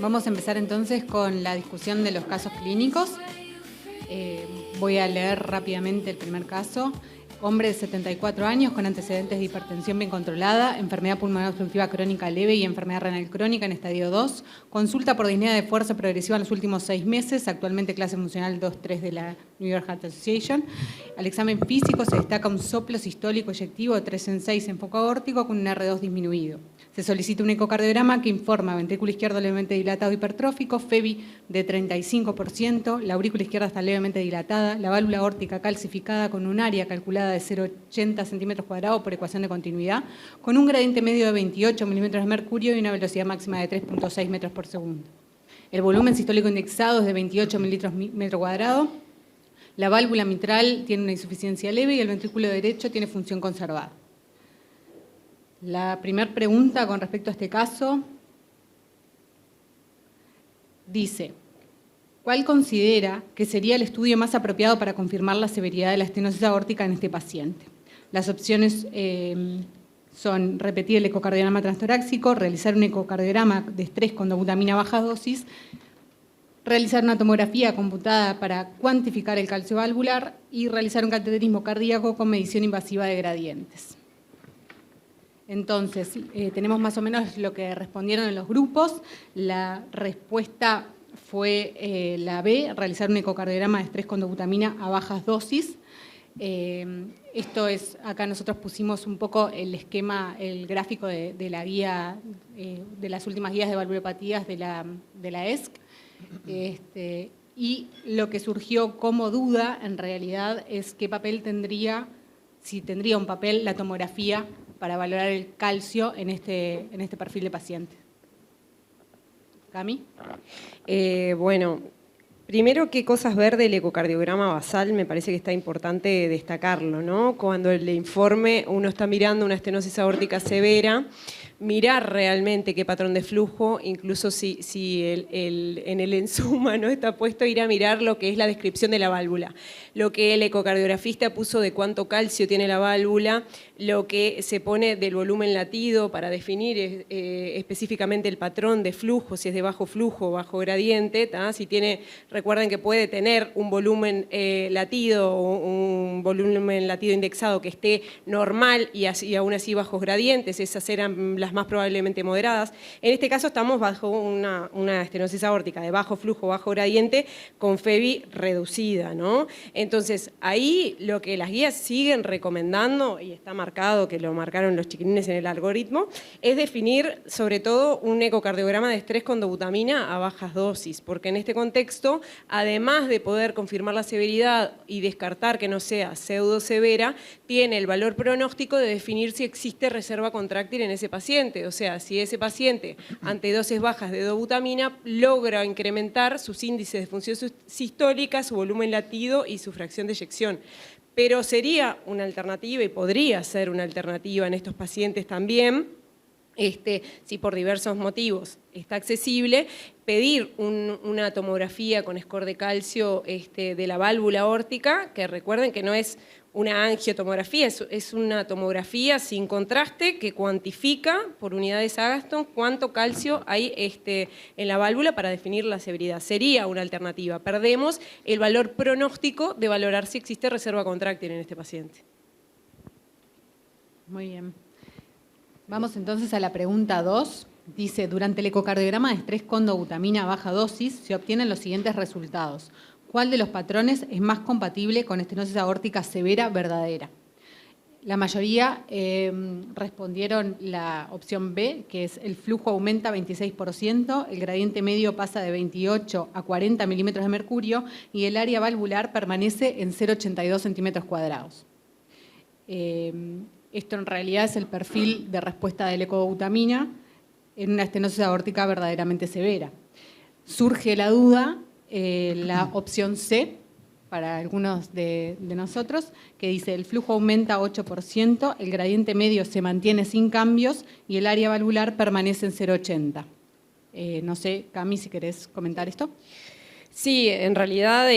Vamos a empezar entonces con la discusión de los casos clínicos. Voy a leer rápidamente el primer caso. Hombre de 74 años con antecedentes de hipertensión bien controlada, enfermedad pulmonar obstructiva crónica leve y enfermedad renal crónica en estadio 2. Consulta por disnea de fuerza progresiva en los últimos 6 meses, actualmente clase funcional 2-3 de la New York Heart Association. Al examen físico se destaca un soplo sistólico eyectivo de 3 en 6 en foco aórtico con un R2 disminuido. Se solicita un ecocardiograma que informa ventrículo izquierdo levemente dilatado hipertrófico, FEBI de 35%, la aurícula izquierda está levemente dilatada, la válvula aórtica calcificada con un área calculada de 0,80 centímetros cuadrados por ecuación de continuidad, con un gradiente medio de 28 milímetros de mercurio y una velocidad máxima de 3,6 metros por segundo. El volumen sistólico indexado es de 28 mililitros metro cuadrado. La válvula mitral tiene una insuficiencia leve y el ventrículo derecho tiene función conservada. La primera pregunta con respecto a este caso dice: ¿cuál considera que sería el estudio más apropiado para confirmar la severidad de la estenosis aórtica en este paciente? Las opciones son repetir el ecocardiograma transtorácico, realizar un ecocardiograma de estrés con dobutamina a baja dosis, realizar una tomografía computada para cuantificar el calcio valvular y realizar un cateterismo cardíaco con medición invasiva de gradientes. Entonces, tenemos más o menos lo que respondieron en los grupos. La respuesta fue la B, realizar un ecocardiograma de estrés con dobutamina a bajas dosis. Esto es, acá nosotros pusimos un poco el esquema, el gráfico de la guía, de las últimas guías de valvulopatías de la ESC. Y lo que surgió como duda, en realidad, es qué papel tendría, si tendría un papel, la tomografía para valorar el calcio en este perfil de paciente. ¿Cami? Bueno, primero, qué cosas ver del ecocardiograma basal, me parece que está importante destacarlo, ¿no? Cuando el informe uno está mirando una estenosis aórtica severa, mirar realmente qué patrón de flujo, incluso si en el ensuma no está puesto, ir a mirar lo que es la descripción de la válvula, lo que el ecocardiografista puso de cuánto calcio tiene la válvula, lo que se pone del volumen latido para definir específicamente el patrón de flujo, si es de bajo flujo o bajo gradiente, ¿tá? Si tiene, recuerden que puede tener un volumen latido o un volumen latido indexado que esté normal y aún así bajos gradientes, esas eran las más probablemente moderadas. En este caso estamos bajo una estenosis aórtica de bajo flujo, bajo gradiente, con FEBI reducida, ¿no? Entonces, ahí lo que las guías siguen recomendando, y está marcado, que lo marcaron los chiquilines en el algoritmo, es definir sobre todo un ecocardiograma de estrés con dobutamina a bajas dosis, porque en este contexto, además de poder confirmar la severidad y descartar que no sea pseudosevera, tiene el valor pronóstico de definir si existe reserva contráctil en ese paciente. O sea, si ese paciente, ante dosis bajas de dobutamina, logra incrementar sus índices de función sistólica, su volumen latido y su fracción de eyección. Pero sería una alternativa y podría ser una alternativa en estos pacientes también, si por diversos motivos está accesible, pedir una tomografía con score de calcio de la válvula aórtica, que recuerden que no es una angiotomografía, es una tomografía sin contraste que cuantifica por unidades Agatston cuánto calcio hay en la válvula para definir la severidad. Sería una alternativa. Perdemos el valor pronóstico de valorar si existe reserva contráctil en este paciente. Muy bien. Vamos entonces a la pregunta 2. Dice: durante el ecocardiograma de estrés con dobutamina a baja dosis se obtienen los siguientes resultados. ¿Cuál de los patrones es más compatible con estenosis aórtica severa verdadera? La mayoría respondieron la opción B, que es el flujo aumenta 26%, el gradiente medio pasa de 28 a 40 milímetros de mercurio y el área valvular permanece en 0,82 centímetros cuadrados. Esto en realidad es el perfil de respuesta del ecodobutamina en una estenosis aórtica verdaderamente severa. Surge la duda, la opción C, para algunos de nosotros, que dice: el flujo aumenta 8%, el gradiente medio se mantiene sin cambios y el área valvular permanece en 0,80. No sé, Cami, si querés comentar esto. Sí, en realidad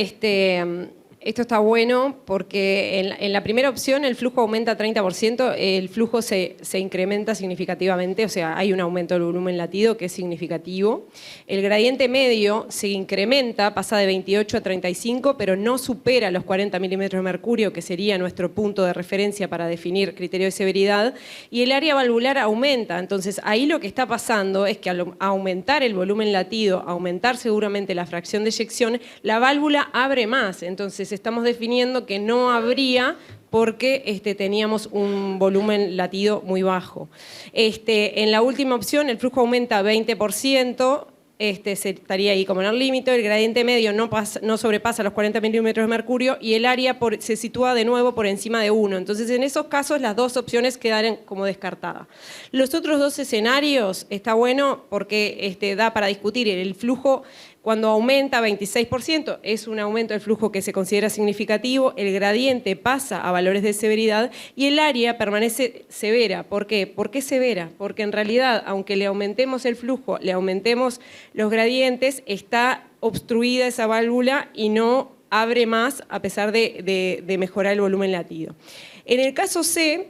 Esto está bueno porque en la primera opción el flujo aumenta 30%, el flujo se incrementa significativamente, o sea, hay un aumento del volumen latido que es significativo. El gradiente medio se incrementa, pasa de 28 a 35, pero no supera los 40 milímetros de mercurio, que sería nuestro punto de referencia para definir criterio de severidad, y el área valvular aumenta. Entonces, ahí lo que está pasando es que al aumentar el volumen latido, aumentar seguramente la fracción de eyección, la válvula abre más. Entonces, estamos definiendo que no habría porque teníamos un volumen latido muy bajo. En la última opción el flujo aumenta 20%, se estaría ahí como en el límite, el gradiente medio no sobrepasa los 40 milímetros de mercurio y el área se sitúa de nuevo por encima de 1. Entonces, en esos casos, las dos opciones quedaron como descartadas. Los otros dos escenarios está bueno porque da para discutir el flujo. Cuando aumenta 26%, es un aumento del flujo que se considera significativo, el gradiente pasa a valores de severidad y el área permanece severa. ¿Por qué? ¿Por qué severa? Porque en realidad, aunque le aumentemos el flujo, le aumentemos los gradientes, está obstruida esa válvula y no abre más a pesar de mejorar el volumen latido. En el caso C,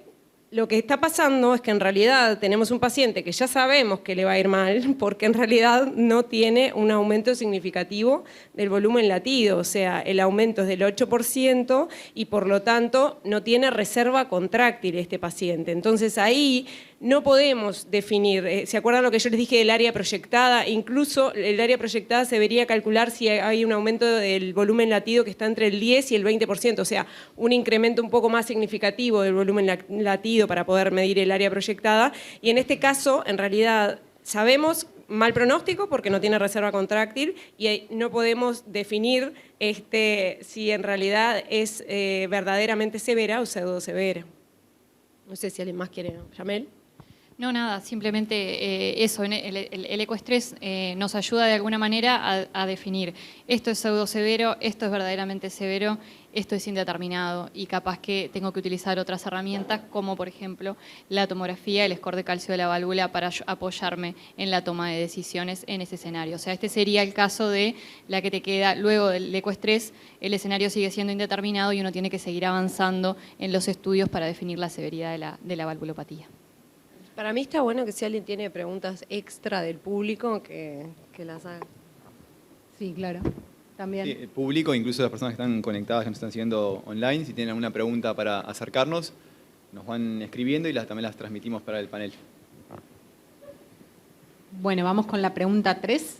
lo que está pasando es que en realidad tenemos un paciente que ya sabemos que le va a ir mal porque en realidad no tiene un aumento significativo del volumen latido, o sea, el aumento es del 8% y por lo tanto no tiene reserva contráctil este paciente. Entonces ahí no podemos definir, ¿se acuerdan lo que yo les dije del área proyectada? Incluso el área proyectada se debería calcular si hay un aumento del volumen latido que está entre el 10 y el 20%, o sea, un incremento un poco más significativo del volumen latido para poder medir el área proyectada. Y en este caso, en realidad, sabemos mal pronóstico porque no tiene reserva contráctil y no podemos definir si en realidad es verdaderamente severa o pseudo severa. No sé si alguien más quiere, ¿no? ¿Yamel? No, nada, simplemente eso, el ecoestrés nos ayuda de alguna manera a definir esto es pseudo severo, esto es verdaderamente severo, esto es indeterminado y capaz que tengo que utilizar otras herramientas como por ejemplo la tomografía, el score de calcio de la válvula para apoyarme en la toma de decisiones en ese escenario. O sea, este sería el caso de la que te queda luego del ecoestrés, el escenario sigue siendo indeterminado y uno tiene que seguir avanzando en los estudios para definir la severidad de la valvulopatía. Para mí está bueno que si alguien tiene preguntas extra del público, que las haga. Sí, claro. También. Sí, el público, incluso las personas que están conectadas, que nos están siguiendo online, si tienen alguna pregunta para acercarnos, nos van escribiendo y también las transmitimos para el panel. Bueno, vamos con la pregunta 3.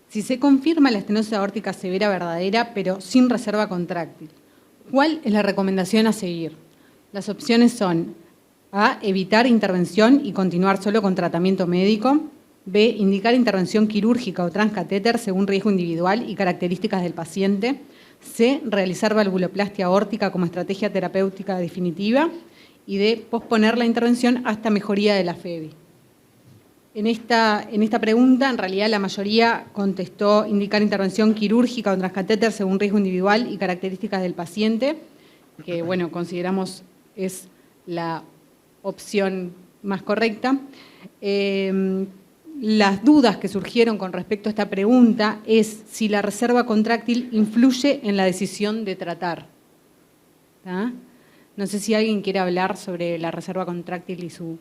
Si se confirma la estenosis aórtica severa verdadera, pero sin reserva contráctil, ¿cuál es la recomendación a seguir? Las opciones son A, evitar intervención y continuar solo con tratamiento médico. B, indicar intervención quirúrgica o transcatéter según riesgo individual y características del paciente. C, realizar valvuloplastia aórtica como estrategia terapéutica definitiva. Y D, posponer la intervención hasta mejoría de la FEBI. En esta pregunta, en realidad, la mayoría contestó indicar intervención quirúrgica o transcatéter según riesgo individual y características del paciente, que, bueno, consideramos es la opción más correcta. Las dudas que surgieron con respecto a esta pregunta es si la reserva contráctil influye en la decisión de tratar. ¿Tá? No sé si alguien quiere hablar sobre la reserva contráctil y su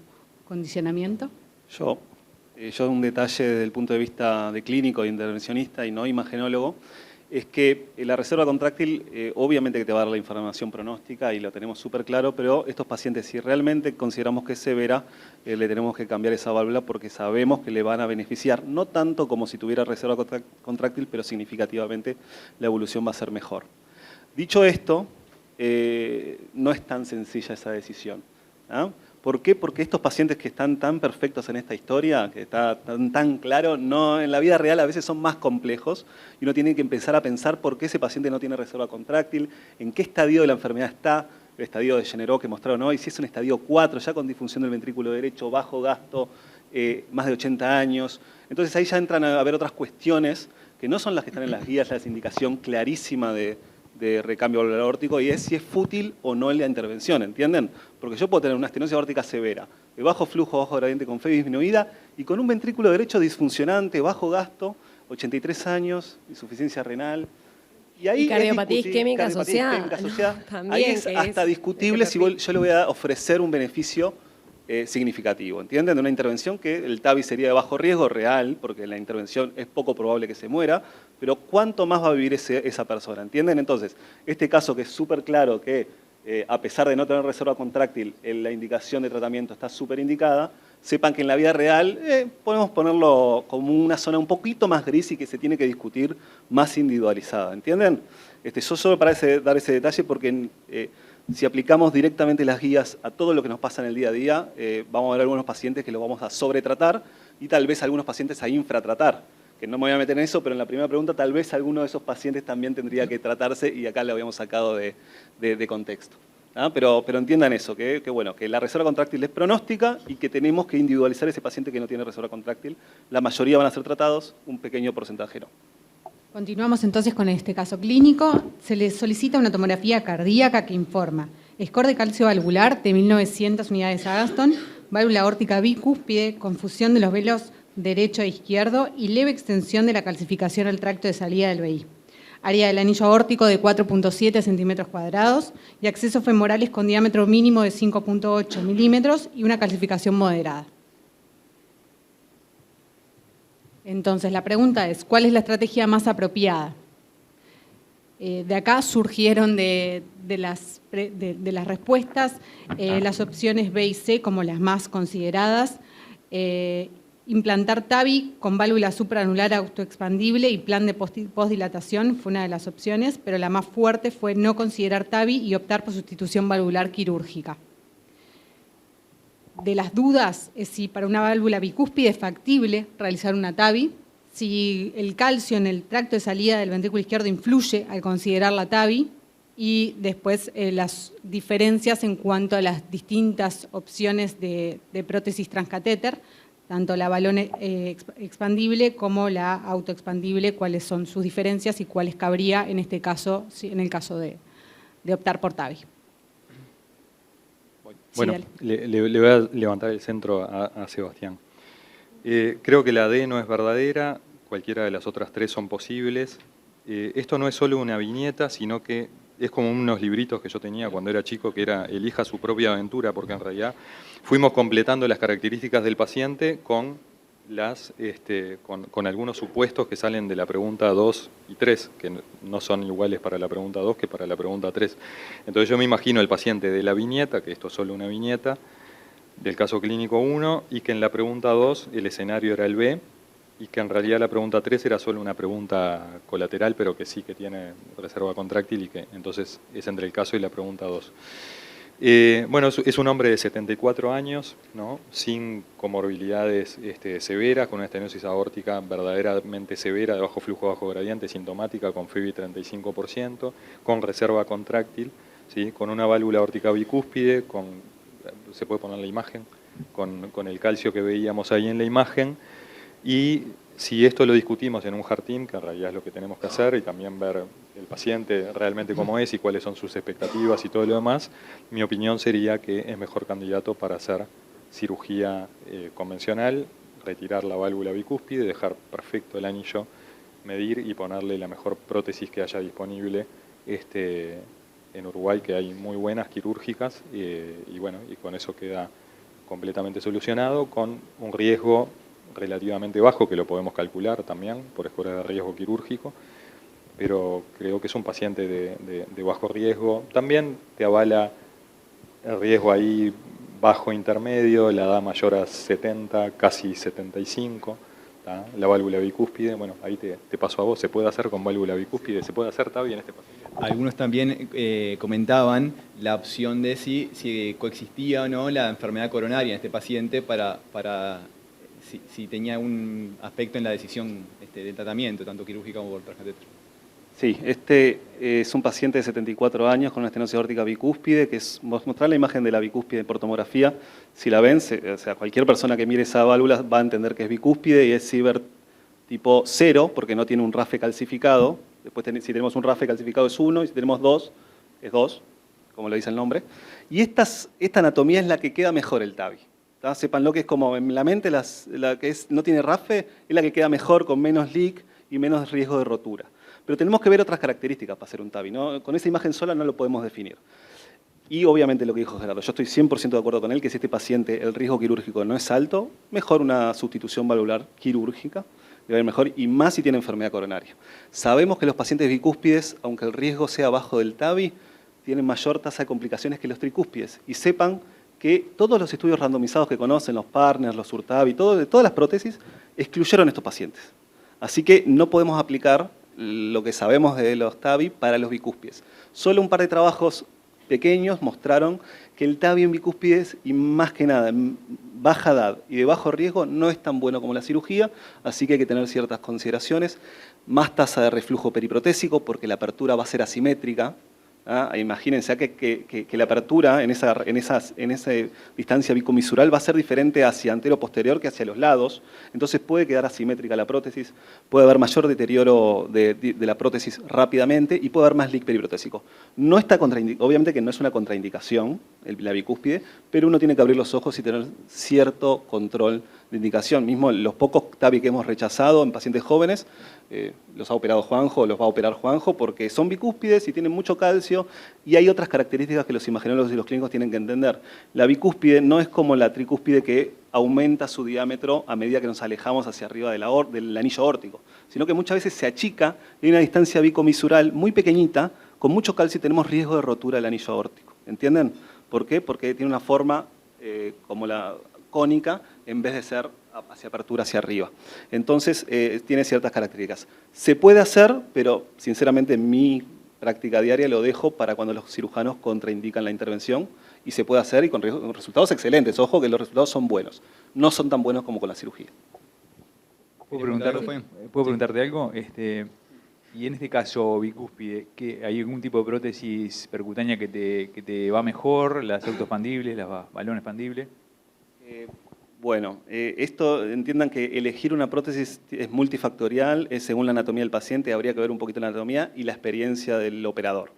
condicionamiento. Yo un detalle desde el punto de vista de clínico, de intervencionista y no imagenólogo, es que la reserva contráctil obviamente que te va a dar la información pronóstica y lo tenemos súper claro, pero estos pacientes, si realmente consideramos que es severa, le tenemos que cambiar esa válvula porque sabemos que le van a beneficiar, no tanto como si tuviera reserva contráctil, pero significativamente la evolución va a ser mejor. Dicho esto, no es tan sencilla esa decisión. ¿Ah? ¿Por qué? Porque estos pacientes que están tan perfectos en esta historia, que está tan claro, no, en la vida real a veces son más complejos y uno tiene que empezar a pensar por qué ese paciente no tiene reserva contráctil, en qué estadio de la enfermedad está, el estadio de Generó que mostraron hoy, si es un estadio 4, ya con disfunción del ventrículo derecho, bajo gasto, más de 80 años. Entonces ahí ya entran a haber otras cuestiones que no son las que están en las guías, la indicación clarísima de recambio valvular aórtico y es si es fútil o no en la intervención, ¿entienden? Porque yo puedo tener una estenosis aórtica severa, de bajo flujo, bajo gradiente con FEBI disminuida y con un ventrículo derecho disfuncionante, bajo gasto, 83 años, insuficiencia renal, Y ahí Y cardiopatía es isquémica asociada. También, ahí es que hasta es discutible si yo le voy a ofrecer un beneficio significativo, ¿entienden? De una intervención que el TAVI sería de bajo riesgo real, porque la intervención es poco probable que se muera, pero ¿cuánto más va a vivir esa persona? ¿Entienden? Entonces, este caso que es súper claro que a pesar de no tener reserva contráctil, la indicación de tratamiento está súper indicada, sepan que en la vida real podemos ponerlo como una zona un poquito más gris y que se tiene que discutir más individualizada, ¿entienden? Yo solo para dar ese detalle porque si aplicamos directamente las guías a todo lo que nos pasa en el día a día, vamos a ver algunos pacientes que los vamos a sobretratar y tal vez algunos pacientes a infratratar. Que no me voy a meter en eso, pero en la primera pregunta tal vez alguno de esos pacientes también tendría que tratarse y acá lo habíamos sacado de contexto. ¿Ah? Pero entiendan eso, que la reserva contráctil es pronóstica y que tenemos que individualizar ese paciente que no tiene reserva contráctil. La mayoría van a ser tratados, un pequeño porcentaje no. Continuamos entonces con este caso clínico. Se le solicita una tomografía cardíaca que informa score de calcio valvular de 1900 unidades Agatston, válvula aórtica bicúspide, confusión de los velos derecho e izquierdo y leve extensión de la calcificación al tracto de salida del VI. Área del anillo aórtico de 4.7 centímetros cuadrados y accesos femorales con diámetro mínimo de 5.8 milímetros y una calcificación moderada. Entonces, la pregunta es, ¿cuál es la estrategia más apropiada? De acá surgieron de las respuestas las opciones B y C como las más consideradas. Implantar TAVI con válvula supraanular autoexpandible y plan de postdilatación fue una de las opciones, pero la más fuerte fue no considerar TAVI y optar por sustitución valvular quirúrgica. De las dudas es si para una válvula bicúspide es factible realizar una TAVI, si el calcio en el tracto de salida del ventrículo izquierdo influye al considerar la TAVI y después las diferencias en cuanto a las distintas opciones de prótesis transcatéter, tanto la balón expandible como la autoexpandible, cuáles son sus diferencias y cuáles cabría en este caso, en el caso de optar por TAVI. Bueno, Sí, le voy a levantar el centro a Sebastián. Creo que la D no es verdadera, cualquiera de las otras tres son posibles. Esto no es solo una viñeta, sino que es como unos libritos que yo tenía cuando era chico, que era Elija su propia aventura, porque en realidad fuimos completando las características del paciente con algunos supuestos que salen de la pregunta 2 y 3, que no son iguales para la pregunta 2 que para la pregunta 3. Entonces yo me imagino el paciente de la viñeta, que esto es solo una viñeta, del caso clínico 1, y que en la pregunta 2 el escenario era el B, y que en realidad la pregunta 3 era solo una pregunta colateral, pero que sí que tiene reserva contráctil y que entonces es entre el caso y la pregunta 2. Bueno, es un hombre de 74 años, ¿no? Sin comorbilidades severas, con una estenosis aórtica verdaderamente severa, de bajo flujo, bajo gradiente, sintomática, con FEBI 35%, con reserva contráctil, ¿sí? Con una válvula aórtica bicúspide, se puede poner la imagen, con el calcio que veíamos ahí en la imagen. Y si esto lo discutimos en un heart team, que en realidad es lo que tenemos que hacer, y también ver el paciente realmente cómo es y cuáles son sus expectativas y todo lo demás, mi opinión sería que es mejor candidato para hacer cirugía convencional, retirar la válvula bicúspide, dejar perfecto el anillo, medir y ponerle la mejor prótesis que haya disponible en Uruguay, que hay muy buenas quirúrgicas, y bueno, y con eso queda completamente solucionado, con un riesgo relativamente bajo, que lo podemos calcular también por escuela de riesgo quirúrgico, pero creo que es un paciente de bajo riesgo. También te avala el riesgo ahí bajo intermedio, la edad mayor a 70, casi 75, ¿tá? La válvula bicúspide, bueno, ahí te paso a vos, ¿se puede hacer con válvula bicúspide? ¿Se puede hacer TAVI en este paciente? Algunos también comentaban la opción de si coexistía o no la enfermedad coronaria en este paciente si tenía un aspecto en la decisión del tratamiento, tanto quirúrgica como por transcatéter. Sí, es un paciente de 74 años con una estenosis aórtica bicúspide, que es mostrar la imagen de la bicúspide por tomografía. Si la ven, o sea, cualquier persona que mire esa válvula va a entender que es bicúspide y es Sievert tipo 0, porque no tiene un RAFE calcificado. Después, si tenemos un RAFE calcificado es 1, y si tenemos 2, es 2, como lo dice el nombre. Y esta anatomía es la que queda mejor el TAVI. Sépanlo que es como en la mente, la que no tiene RAFE es la que queda mejor, con menos leak y menos riesgo de rotura. Pero tenemos que ver otras características para hacer un TAVI, ¿no? Con esa imagen sola no lo podemos definir. Y obviamente lo que dijo Gerardo, yo estoy 100% de acuerdo con él, que si este paciente el riesgo quirúrgico no es alto, mejor una sustitución valvular quirúrgica, le va a ir mejor, y más si tiene enfermedad coronaria. Sabemos que los pacientes bicúspides, aunque el riesgo sea bajo del TAVI, tienen mayor tasa de complicaciones que los tricúspides. Y sepan que todos los estudios randomizados que conocen, los partners, los SURTAVI, todas las prótesis, excluyeron a estos pacientes. Así que no podemos aplicar lo que sabemos de los TAVI para los bicúspides. Solo un par de trabajos pequeños mostraron que el TAVI en bicúspides, y más que nada en baja edad y de bajo riesgo, no es tan bueno como la cirugía, así que hay que tener ciertas consideraciones. Más tasa de reflujo periprotésico, porque la apertura va a ser asimétrica. Imagínense que la apertura en esa distancia bicomisural va a ser diferente hacia antero-posterior que hacia los lados, entonces puede quedar asimétrica la prótesis, puede haber mayor deterioro de la prótesis rápidamente y puede haber más leak periprotésico. No está obviamente que no es una contraindicación la bicúspide, pero uno tiene que abrir los ojos y tener cierto control de indicación. Mismo los pocos TAVI que hemos rechazado en pacientes jóvenes, los ha operado Juanjo, los va a operar Juanjo, porque son bicúspides y tienen mucho calcio, y hay otras características que los imagenólogos y los clínicos tienen que entender. La bicúspide no es como la tricúspide que aumenta su diámetro a medida que nos alejamos hacia arriba del anillo aórtico, sino que muchas veces se achica y hay una distancia bicomisural muy pequeñita, con mucho calcio y tenemos riesgo de rotura del anillo aórtico. ¿Entienden? ¿Por qué? Porque tiene una forma como la cónica en vez de ser hacia apertura hacia arriba. Entonces, tiene ciertas características. Se puede hacer, pero sinceramente en mi práctica diaria lo dejo para cuando los cirujanos contraindican la intervención, y se puede hacer y con resultados excelentes. Ojo que los resultados son buenos. No son tan buenos como con la cirugía. ¿Puedo preguntarte algo? Y en este caso, bicúspide, ¿hay algún tipo de prótesis percutánea que te va mejor? ¿Las autoexpandibles, las balón expandibles? Bueno, esto entiendan que elegir una prótesis es multifactorial, es según la anatomía del paciente, habría que ver un poquito la anatomía y la experiencia del operador.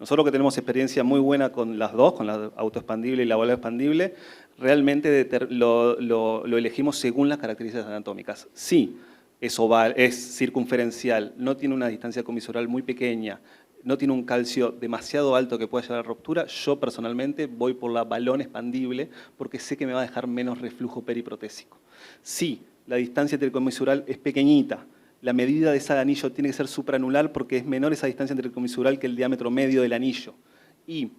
Nosotros que tenemos experiencia muy buena con las dos, con la autoexpandible y la bola expandible, realmente lo elegimos según las características anatómicas. Sí, es oval, es circunferencial, no tiene una distancia comisural muy pequeña, no tiene un calcio demasiado alto que pueda llevar a ruptura, yo personalmente voy por la balón expandible porque sé que me va a dejar menos reflujo periprotésico. Sí, la distancia intercomisural es pequeñita, la medida de ese anillo tiene que ser supraanular porque es menor esa distancia intercomisural que el diámetro medio del anillo. Y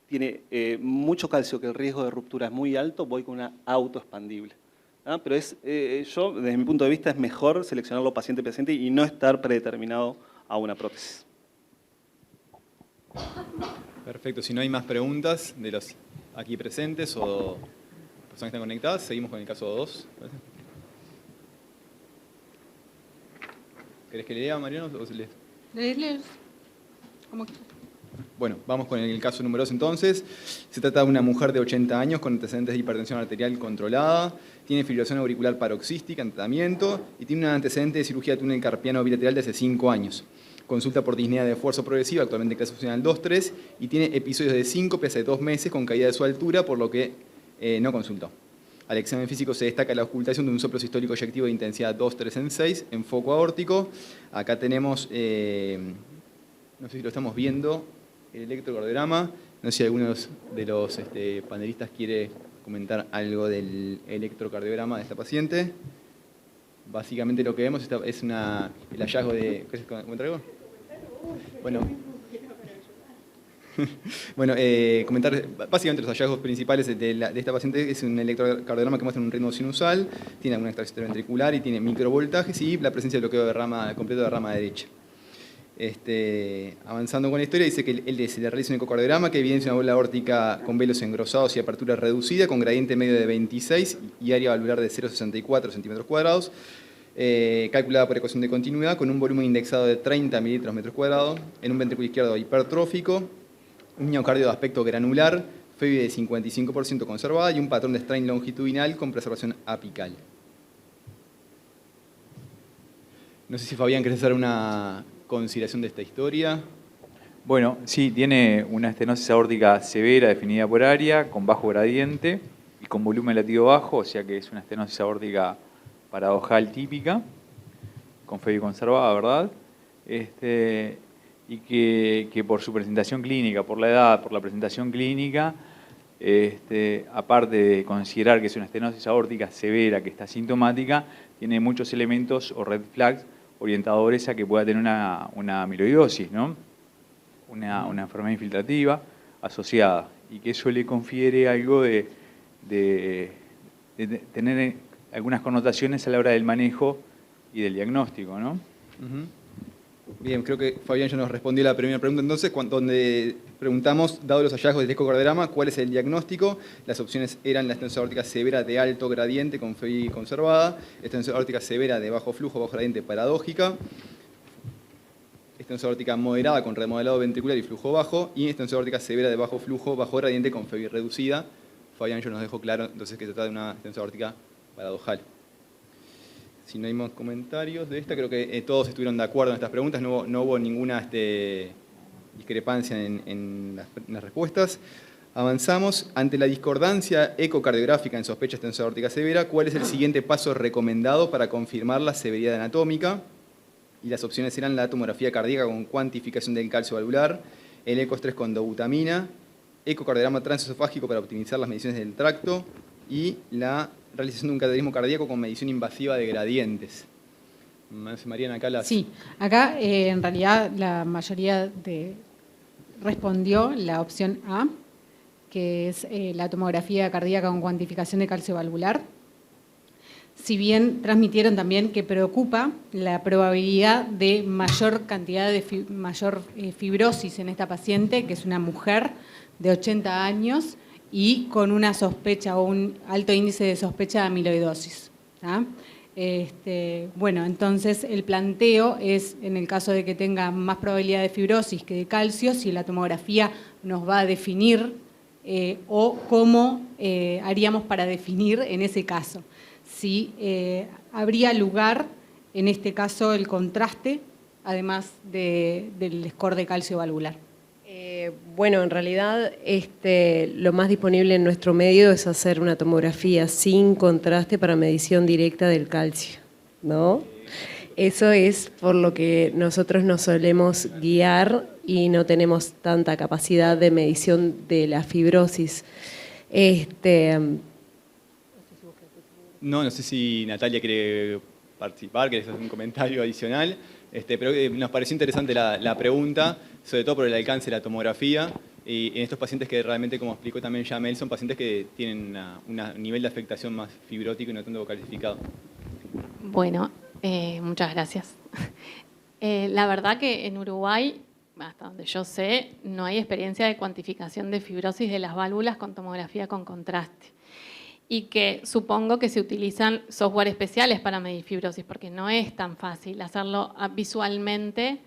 tiene mucho calcio, que el riesgo de ruptura es muy alto, voy con una autoexpandible. Pero yo, desde mi punto de vista, es mejor seleccionarlo paciente a paciente y no estar predeterminado a una prótesis. Perfecto, si no hay más preguntas de los aquí presentes o personas que están conectadas, seguimos con el caso 2. ¿Querés que le lea, Mariano, o se lees? Lees. ¿Cómo? Bueno, vamos con el caso número 2 entonces. Se trata de una mujer de 80 años con antecedentes de hipertensión arterial controlada, tiene fibrilación auricular paroxística en tratamiento y tiene un antecedente de cirugía de túnel carpiano bilateral de hace 5 años. Consulta por disnea de esfuerzo progresiva, actualmente clasificacional 2-3, y tiene episodios de síncope hace 2 meses con caída de su altura, por lo que no consultó. Al examen físico se destaca la ocultación de un soplo sistólico eyectivo de intensidad 2-3 en 6 en foco aórtico. Acá tenemos, no sé si lo estamos viendo, el electrocardiograma. No sé si alguno de los panelistas quiere comentar algo del electrocardiograma de esta paciente. Básicamente lo que vemos es el hallazgo de... ¿Quieres comentar algo? Bueno, comentar básicamente los hallazgos principales de esta paciente. Es un electrocardiograma que muestra un ritmo sinusal, tiene alguna extracción ventricular y tiene microvoltajes y la presencia de bloqueo de rama completo de rama derecha. Avanzando con la historia, dice que se le realiza un ecocardiograma que evidencia una bola aórtica con velos engrosados y apertura reducida, con gradiente medio de 26 y área valvular de 0,64 centímetros cuadrados, calculada por ecuación de continuidad, con un volumen indexado de 30 mililitros metros cuadrados, en un ventrículo izquierdo hipertrófico, un miocardio de aspecto granular, FEBI de 55% conservada y un patrón de strain longitudinal con preservación apical. No sé si Fabián querés hacer una consideración de esta historia. Bueno, sí, tiene una estenosis aórtica severa definida por área, con bajo gradiente y con volumen latido bajo, o sea que es una estenosis aórtica paradojal típica. con FEBI conservada, ¿verdad? Y que por su presentación clínica, por la edad, por la presentación clínica, aparte de considerar que es una estenosis aórtica severa que está sintomática, tiene muchos elementos o red flags orientadores a que pueda tener una amiloidosis, ¿no? Una enfermedad infiltrativa asociada, y que eso le confiere algo de tener algunas connotaciones a la hora del manejo y del diagnóstico, ¿no? Bien, creo que Fabián ya nos respondió la primera pregunta entonces, donde preguntamos, dado los hallazgos del ecocardiograma, ¿cuál es el diagnóstico? Las opciones eran la estenosis aórtica severa de alto gradiente con FEBI conservada, estenosis aórtica severa de bajo flujo, bajo gradiente paradójica, estenosis aórtica moderada con remodelado ventricular y flujo bajo, y estenosis aórtica severa de bajo flujo, bajo gradiente con FEBI reducida. Fabián ya nos dejó claro entonces que se trata de una estenosis aórtica paradojal. Si no hay más comentarios de esta, creo que todos estuvieron de acuerdo en estas preguntas, no hubo ninguna discrepancia en las respuestas. Avanzamos. Ante la discordancia ecocardiográfica en sospecha de estenosis aórtica severa, ¿cuál es el siguiente paso recomendado para confirmar la severidad anatómica? Y las opciones eran la tomografía cardíaca con cuantificación del calcio valvular, el ecoestrés con dobutamina, ecocardiograma transesofágico para optimizar las mediciones del tracto y la realización de un cateterismo cardíaco con medición invasiva de gradientes. Mariana, acá las... Sí, acá en realidad la mayoría respondió la opción A, que es la tomografía cardíaca con cuantificación de calcio valvular. Si bien transmitieron también que preocupa la probabilidad de mayor cantidad de mayor fibrosis en esta paciente, que es una mujer de 80 años, y con una sospecha o un alto índice de sospecha de amiloidosis. ¿Ah? Bueno, entonces el planteo es, en el caso de que tenga más probabilidad de fibrosis que de calcio, si la tomografía nos va a definir o cómo haríamos para definir en ese caso. Si habría lugar, en este caso, el contraste, además del score de calcio valvular. Bueno, en realidad lo más disponible en nuestro medio es hacer una tomografía sin contraste para medición directa del calcio, ¿no? Eso es por lo que nosotros nos solemos guiar y no tenemos tanta capacidad de medición de la fibrosis. No sé si Natalia quiere participar, quiere hacer un comentario adicional. Pero nos pareció interesante la pregunta, sobre todo por el alcance de la tomografía, y en estos pacientes que realmente, como explicó también ya Mel, son pacientes que tienen un nivel de afectación más fibrótico y no tanto calcificado. Bueno, muchas gracias. La verdad que en Uruguay, hasta donde yo sé, no hay experiencia de cuantificación de fibrosis de las válvulas con tomografía con contraste. Y que supongo que se utilizan software especiales para medir fibrosis, porque no es tan fácil hacerlo visualmente.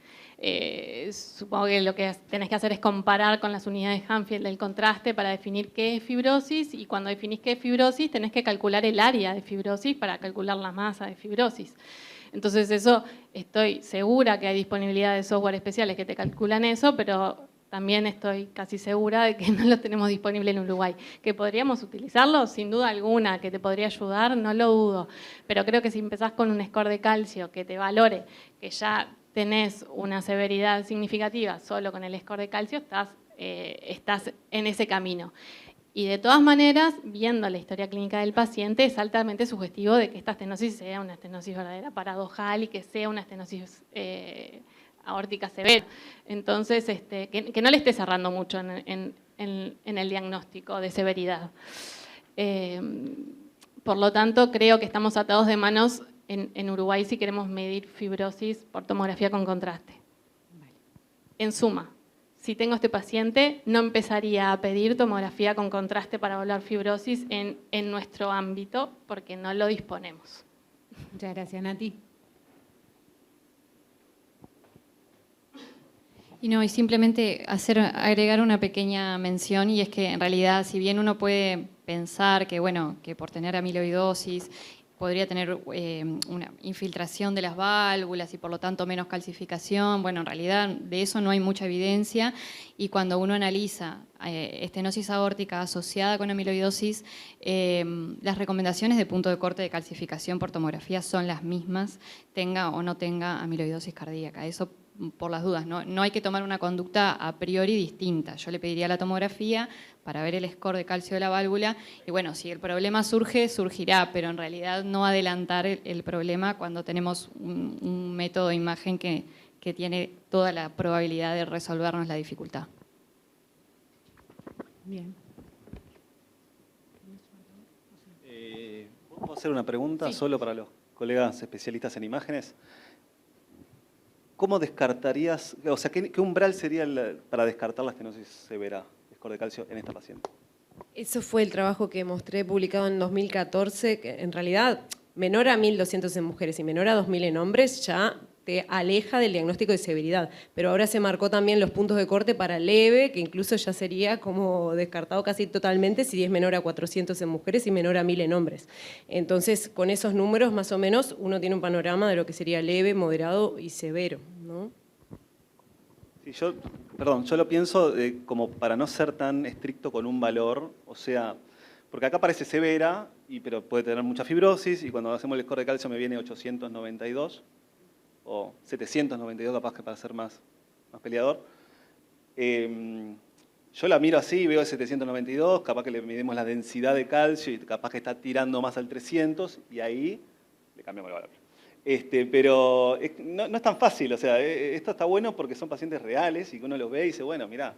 Supongo que lo que tenés que hacer es comparar con las unidades Hanfield del contraste para definir qué es fibrosis, y cuando definís qué es fibrosis tenés que calcular el área de fibrosis para calcular la masa de fibrosis. Entonces eso, estoy segura que hay disponibilidad de software especiales que te calculan eso, pero también estoy casi segura de que no lo tenemos disponible en Uruguay. ¿Que podríamos utilizarlo? Sin duda alguna, que te podría ayudar, no lo dudo. Pero creo que si empezás con un score de calcio que te valore, que ya tenés una severidad significativa solo con el score de calcio, estás en ese camino. Y de todas maneras, viendo la historia clínica del paciente, es altamente sugestivo de que esta estenosis sea una estenosis verdadera paradojal y que sea una estenosis aórtica severa. Entonces, que no le esté cerrando mucho en el diagnóstico de severidad. Por lo tanto, creo que estamos atados de manos en Uruguay si queremos medir fibrosis por tomografía con contraste. En suma, si tengo este paciente, no empezaría a pedir tomografía con contraste para evaluar fibrosis en nuestro ámbito, porque no lo disponemos. Muchas gracias, Nati. Y simplemente agregar una pequeña mención, y es que en realidad, si bien uno puede pensar que, bueno, que por tener amiloidosis podría tener una infiltración de las válvulas y por lo tanto menos calcificación. Bueno, en realidad de eso no hay mucha evidencia, y cuando uno analiza estenosis aórtica asociada con amiloidosis, las recomendaciones de punto de corte de calcificación por tomografía son las mismas, tenga o no tenga amiloidosis cardíaca. Eso por las dudas, no hay que tomar una conducta a priori distinta. Yo le pediría la tomografía para ver el score de calcio de la válvula, y bueno, si el problema surge, surgirá, pero en realidad no adelantar el problema cuando tenemos un método de imagen que tiene toda la probabilidad de resolvernos la dificultad. Bien. ¿Puedo hacer una pregunta solo para los colegas especialistas en imágenes? ¿Cómo descartarías, o sea, qué umbral sería para descartar la estenosis severa, score de calcio, en esta paciente? Eso fue el trabajo que mostré publicado en 2014, que en realidad menor a 1.200 en mujeres y menor a 2.000 en hombres ya te aleja del diagnóstico de severidad. Pero ahora se marcó también los puntos de corte para leve, que incluso ya sería como descartado casi totalmente si es menor a 400 en mujeres y menor a 1.000 en hombres. Entonces, con esos números más o menos uno tiene un panorama de lo que sería leve, moderado y severo, ¿no? Sí, yo lo pienso como para no ser tan estricto con un valor, o sea, porque acá parece severa, pero puede tener mucha fibrosis, y cuando hacemos el score de calcio me viene 892, o 792 capaz, que para ser más peleador. Yo la miro así, veo el 792, capaz que le midimos la densidad de calcio y capaz que está tirando más al 300, y ahí le cambiamos el valor. Pero no es tan fácil, o sea, esto está bueno porque son pacientes reales y que uno los ve y dice, bueno, mirá,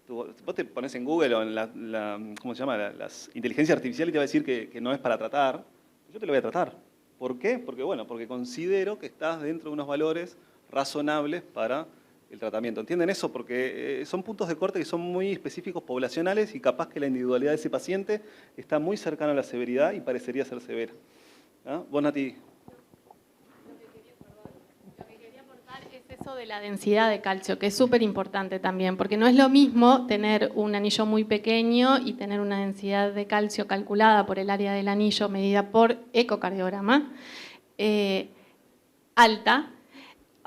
vos te pones en Google o en ¿cómo se llama? Las inteligencias artificiales, y te va a decir que no es para tratar. Yo te lo voy a tratar. ¿Por qué? Porque considero que estás dentro de unos valores razonables para el tratamiento. ¿Entienden eso? Porque son puntos de corte que son muy específicos, poblacionales, y capaz que la individualidad de ese paciente está muy cercana a la severidad y parecería ser severa. ¿Ah? Vos, Nati. Eso de la densidad de calcio, que es súper importante también, porque no es lo mismo tener un anillo muy pequeño y tener una densidad de calcio calculada por el área del anillo medida por ecocardiograma alta,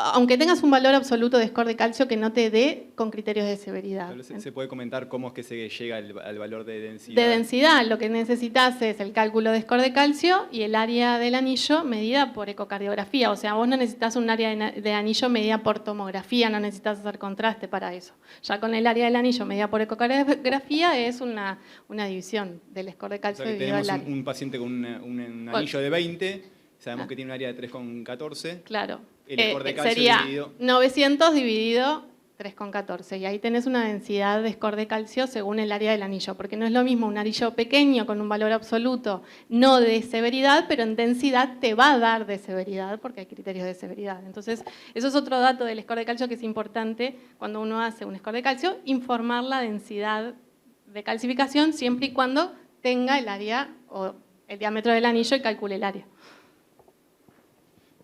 aunque tengas un valor absoluto de score de calcio que no te dé con criterios de severidad. ¿Se puede comentar cómo es que se llega al valor de densidad? De densidad, lo que necesitas es el cálculo de score de calcio y el área del anillo medida por ecocardiografía. O sea, vos no necesitas un área de anillo medida por tomografía, no necesitas hacer contraste para eso. Ya con el área del anillo medida por ecocardiografía es una división del score de calcio. O sea, que tenemos un paciente con un anillo de 20, sabemos que tiene un área de 3,14. Claro. El score de calcio sería dividido 900 dividido 3,14, y ahí tenés una densidad de score de calcio según el área del anillo, porque no es lo mismo un anillo pequeño con un valor absoluto no de severidad, pero en densidad te va a dar de severidad porque hay criterios de severidad. Entonces, eso es otro dato del score de calcio que es importante cuando uno hace un score de calcio, informar la densidad de calcificación siempre y cuando tenga el área o el diámetro del anillo y calcule el área.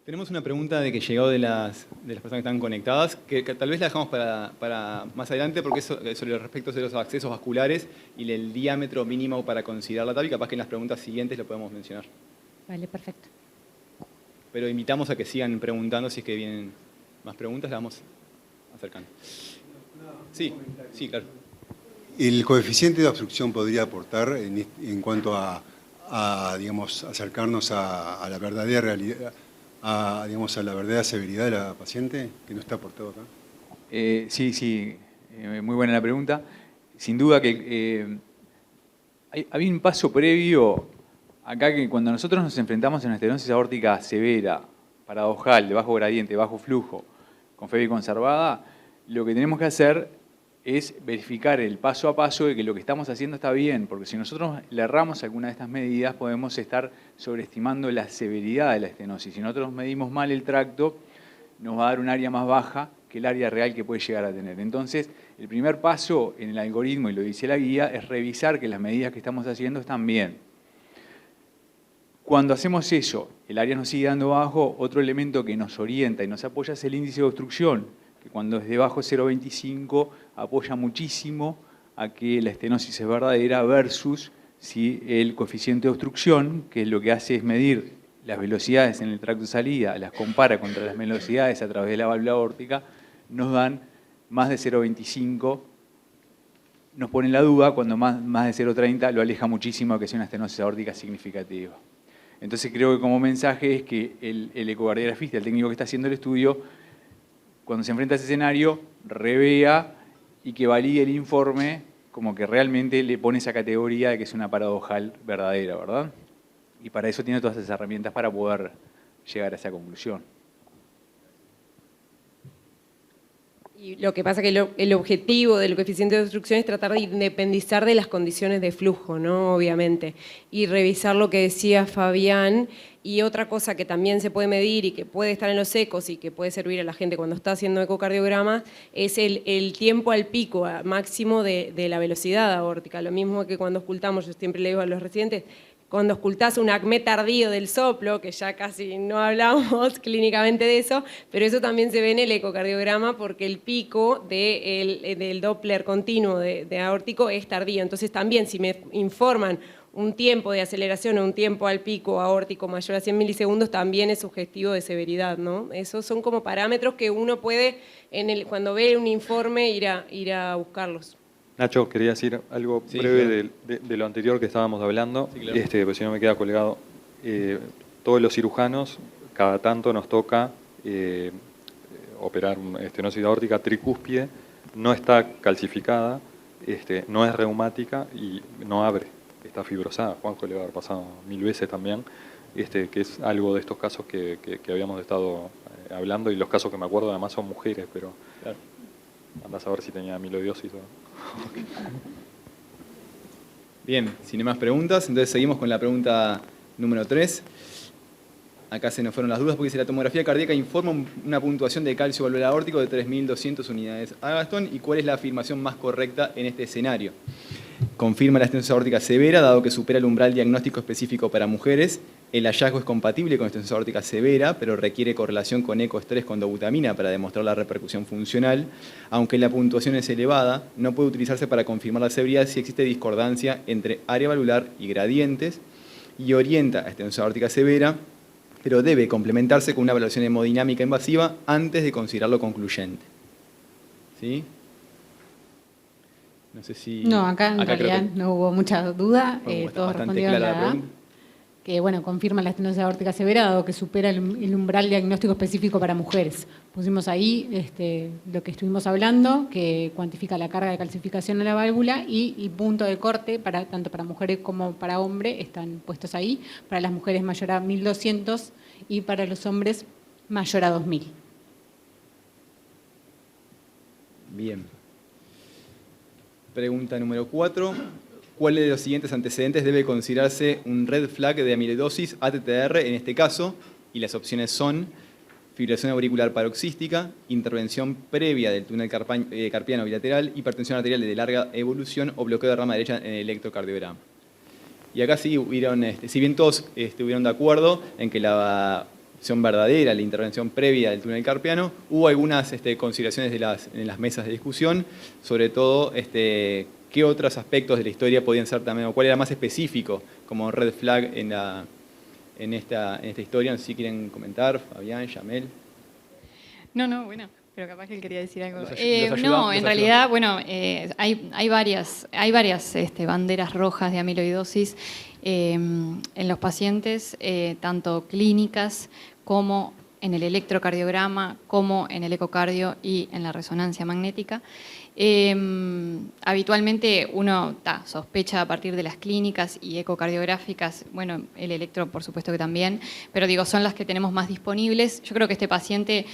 Tenemos una pregunta de que llegó de las personas que están conectadas, que tal vez la dejamos para más adelante, porque es sobre respecto de los accesos vasculares y el diámetro mínimo para considerar la TAP, y capaz que en las preguntas siguientes lo podemos mencionar. Vale, perfecto. Pero invitamos a que sigan preguntando, si es que vienen más preguntas, las vamos acercando. Sí, claro. ¿El coeficiente de obstrucción podría aportar en cuanto a digamos, acercarnos a la verdadera realidad, digamos, a la verdadera severidad de la paciente, que no está aportado acá? Sí, muy buena la pregunta. Sin duda que había un paso previo acá, que cuando nosotros nos enfrentamos a una estenosis aórtica severa, paradojal, de bajo gradiente, bajo flujo, con FEBI conservada, lo que tenemos que hacer es verificar el paso a paso de que lo que estamos haciendo está bien, porque si nosotros le erramos alguna de estas medidas, podemos estar sobreestimando la severidad de la estenosis. Si nosotros medimos mal el tracto, nos va a dar un área más baja que el área real que puede llegar a tener. Entonces, el primer paso en el algoritmo, y lo dice la guía, es revisar que las medidas que estamos haciendo están bien. Cuando hacemos eso, el área nos sigue dando bajo, otro elemento que nos orienta y nos apoya es el índice de obstrucción, que cuando es debajo de 0,25 apoya muchísimo a que la estenosis es verdadera versus si el coeficiente de obstrucción, que lo que hace es medir las velocidades en el tracto de salida, las compara contra las velocidades a través de la válvula aórtica, nos dan más de 0,25. Nos pone en la duda cuando más de 0,30 lo aleja muchísimo que sea una estenosis aórtica significativa. Entonces creo que como mensaje es que el ecocardiografista, el técnico que está haciendo el estudio, cuando se enfrenta a ese escenario, revea y que valide el informe como que realmente le pone esa categoría de que es una paradojal verdadera, ¿verdad? Y para eso tiene todas esas herramientas para poder llegar a esa conclusión. Y lo que pasa es que el objetivo del coeficiente de obstrucción es tratar de independizar de las condiciones de flujo, ¿no? Obviamente. Y revisar lo que decía Fabián. Y otra cosa que también se puede medir y que puede estar en los ecos y que puede servir a la gente cuando está haciendo ecocardiogramas es el tiempo al pico máximo de la velocidad aórtica. Lo mismo que cuando ocultamos, yo siempre le digo a los residentes, cuando ocultás un acmé tardío del soplo, que ya casi no hablamos clínicamente de eso, pero eso también se ve en el ecocardiograma porque el pico del Doppler continuo de aórtico es tardío. Entonces también si me informan un tiempo de aceleración o un tiempo al pico aórtico mayor a 100 milisegundos también es sugestivo de severidad, ¿no? Esos son como parámetros que uno puede, cuando ve un informe, ir a buscarlos. Nacho, quería decir algo breve de lo anterior que estábamos hablando, porque si no me queda colgado. Todos los cirujanos, cada tanto nos toca operar una estenosis aórtica tricúspide, no está calcificada, no es reumática y no abre, está fibrosada. Juanjo le va a haber pasado 1000 veces también, que es algo de estos casos que habíamos estado hablando, y los casos que me acuerdo además son mujeres, pero claro, andás a ver si tenía amiloidosis o no. Bien, sin más preguntas, entonces seguimos con la pregunta número 3. Acá se nos fueron las dudas porque dice: la tomografía cardíaca informa una puntuación de calcio valvular aórtico de 3.200 unidades Agastón, ¿y cuál es la afirmación más correcta en este escenario? Confirma la estenosis aórtica severa, dado que supera el umbral diagnóstico específico para mujeres. El hallazgo es compatible con estenosis aórtica severa, pero requiere correlación con ecoestrés con dobutamina para demostrar la repercusión funcional. Aunque la puntuación es elevada, no puede utilizarse para confirmar la severidad si existe discordancia entre área valvular y gradientes, y orienta a estenosis aórtica severa, pero debe complementarse con una evaluación hemodinámica invasiva antes de considerarlo concluyente. ¿Sí? No sé si... No, acá en realidad no hubo mucha duda, todos respondieron la A, que bueno, confirma la estenosis aórtica severa, dado que supera el umbral diagnóstico específico para mujeres. Pusimos ahí lo que estuvimos hablando, que cuantifica la carga de calcificación en la válvula, y punto de corte, tanto para mujeres como para hombres, están puestos ahí. Para las mujeres mayor a 1.200 y para los hombres mayor a 2.000. Bien. Pregunta número 4. ¿Cuál de los siguientes antecedentes debe considerarse un red flag de amiloidosis ATTR en este caso? Y las opciones son: fibrilación auricular paroxística, intervención previa del túnel carpiano bilateral, hipertensión arterial de larga evolución o bloqueo de rama derecha en el electrocardiograma. Y acá sí hubieron, si bien todos estuvieron de acuerdo en que la opción verdadera, la intervención previa del túnel carpiano, hubo algunas consideraciones en las mesas de discusión, sobre todo qué otros aspectos de la historia podían ser también, o cuál era más específico como red flag en esta historia. No sé si quieren comentar, Fabián, Yamel. No, bueno, pero capaz que él quería decir algo. No, en realidad, bueno, hay varias banderas rojas de amiloidosis en los pacientes, tanto clínicas como en el electrocardiograma, como en el ecocardio y en la resonancia magnética. Habitualmente uno sospecha a partir de las clínicas y ecocardiográficas, bueno, el electro por supuesto que también, pero digo, son las que tenemos más disponibles. Yo creo que este paciente,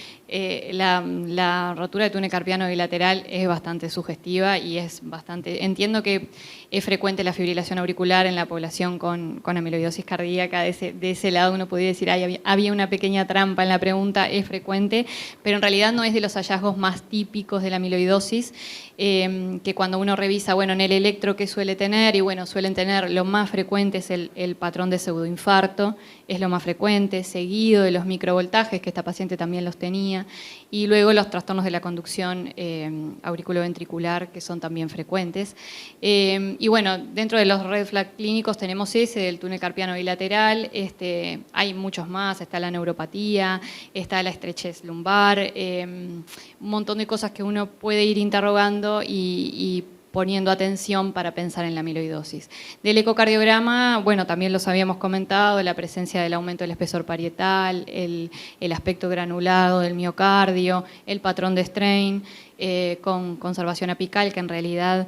la rotura de túnel carpiano bilateral es bastante sugestiva y es bastante... Entiendo que es frecuente la fibrilación auricular en la población con amiloidosis cardíaca. De ese lado uno podría decir, había una pequeña trampa en la pregunta, es frecuente, pero en realidad no es de los hallazgos más típicos de la amiloidosis, que cuando uno revisa, bueno, en el electro que suele tener, y bueno, suelen tener, lo más frecuente es el patrón de pseudoinfarto, es lo más frecuente, seguido de los microvoltajes, que esta paciente también los tenía, y luego los trastornos de la conducción auriculoventricular, que son también frecuentes. Y bueno, dentro de los red flag clínicos tenemos ese del túnel carpiano bilateral, hay muchos más, está la neuropatía, está la estrechez lumbar, un montón de cosas que uno puede ir interrogando y poniendo atención para pensar en la amiloidosis. Del ecocardiograma, bueno, también los habíamos comentado, la presencia del aumento del espesor parietal, el aspecto granulado del miocardio, el patrón de strain con conservación apical, que en realidad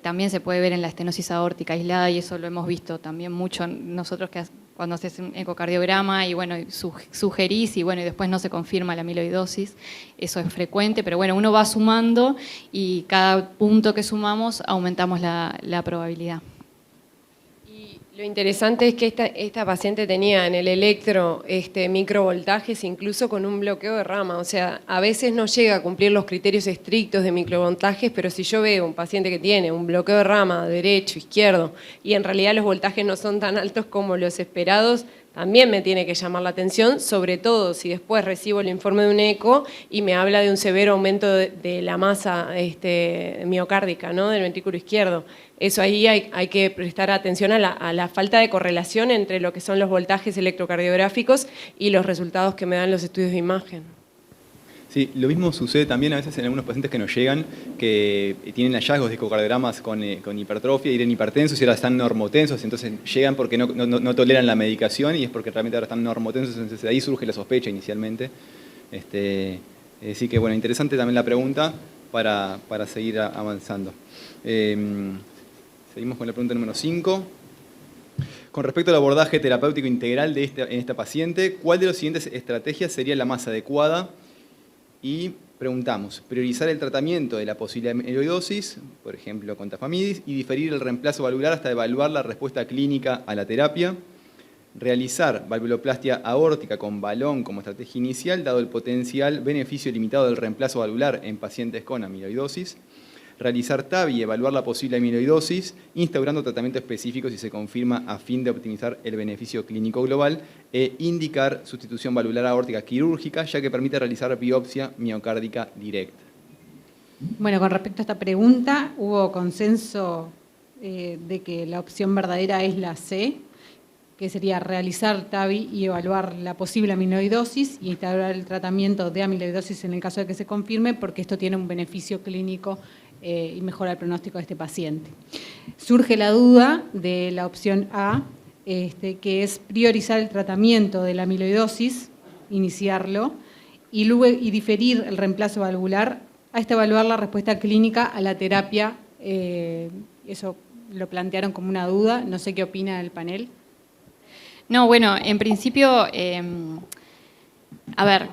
también se puede ver en la estenosis aórtica aislada, y eso lo hemos visto también mucho nosotros que cuando haces un ecocardiograma y bueno, sugerís y bueno, y después no se confirma la amiloidosis, eso es frecuente, pero bueno, uno va sumando y cada punto que sumamos aumentamos la probabilidad. Lo interesante es que esta paciente tenía en el electro microvoltajes incluso con un bloqueo de rama, o sea, a veces no llega a cumplir los criterios estrictos de microvoltajes, pero si yo veo un paciente que tiene un bloqueo de rama derecho, izquierdo, y en realidad los voltajes no son tan altos como los esperados, también me tiene que llamar la atención, sobre todo si después recibo el informe de un eco y me habla de un severo aumento de la masa miocárdica, ¿no?, del ventrículo izquierdo. Eso ahí hay que prestar atención a la falta de correlación entre lo que son los voltajes electrocardiográficos y los resultados que me dan los estudios de imagen. Sí, lo mismo sucede también a veces en algunos pacientes que nos llegan, que tienen hallazgos de ecocardiogramas con hipertrofia y eran hipertensos y ahora están normotensos, entonces llegan porque no toleran la medicación y es porque realmente ahora están normotensos, entonces de ahí surge la sospecha inicialmente. Así que bueno, interesante también la pregunta para seguir avanzando. Seguimos con la pregunta número 5. Con respecto al abordaje terapéutico integral en esta paciente, ¿cuál de las siguientes estrategias sería la más adecuada? Y preguntamos, priorizar el tratamiento de la posible amiloidosis, por ejemplo con tafamidis, y diferir el reemplazo valvular hasta evaluar la respuesta clínica a la terapia. Realizar valvuloplastia aórtica con balón como estrategia inicial, dado el potencial beneficio limitado del reemplazo valvular en pacientes con amiloidosis. Realizar TAVI y evaluar la posible amiloidosis, instaurando tratamiento específico si se confirma a fin de optimizar el beneficio clínico global, e indicar sustitución valvular aórtica quirúrgica, ya que permite realizar biopsia miocárdica directa. Bueno, con respecto a esta pregunta, hubo consenso de que la opción verdadera es la C, que sería realizar TAVI y evaluar la posible amiloidosis y instaurar el tratamiento de amiloidosis en el caso de que se confirme, porque esto tiene un beneficio clínico y mejora el pronóstico de este paciente. Surge la duda de la opción A, que es priorizar el tratamiento de la amiloidosis, iniciarlo, y diferir el reemplazo valvular hasta evaluar la respuesta clínica a la terapia. Eso lo plantearon como una duda, no sé qué opina el panel. No, bueno, en principio, a ver,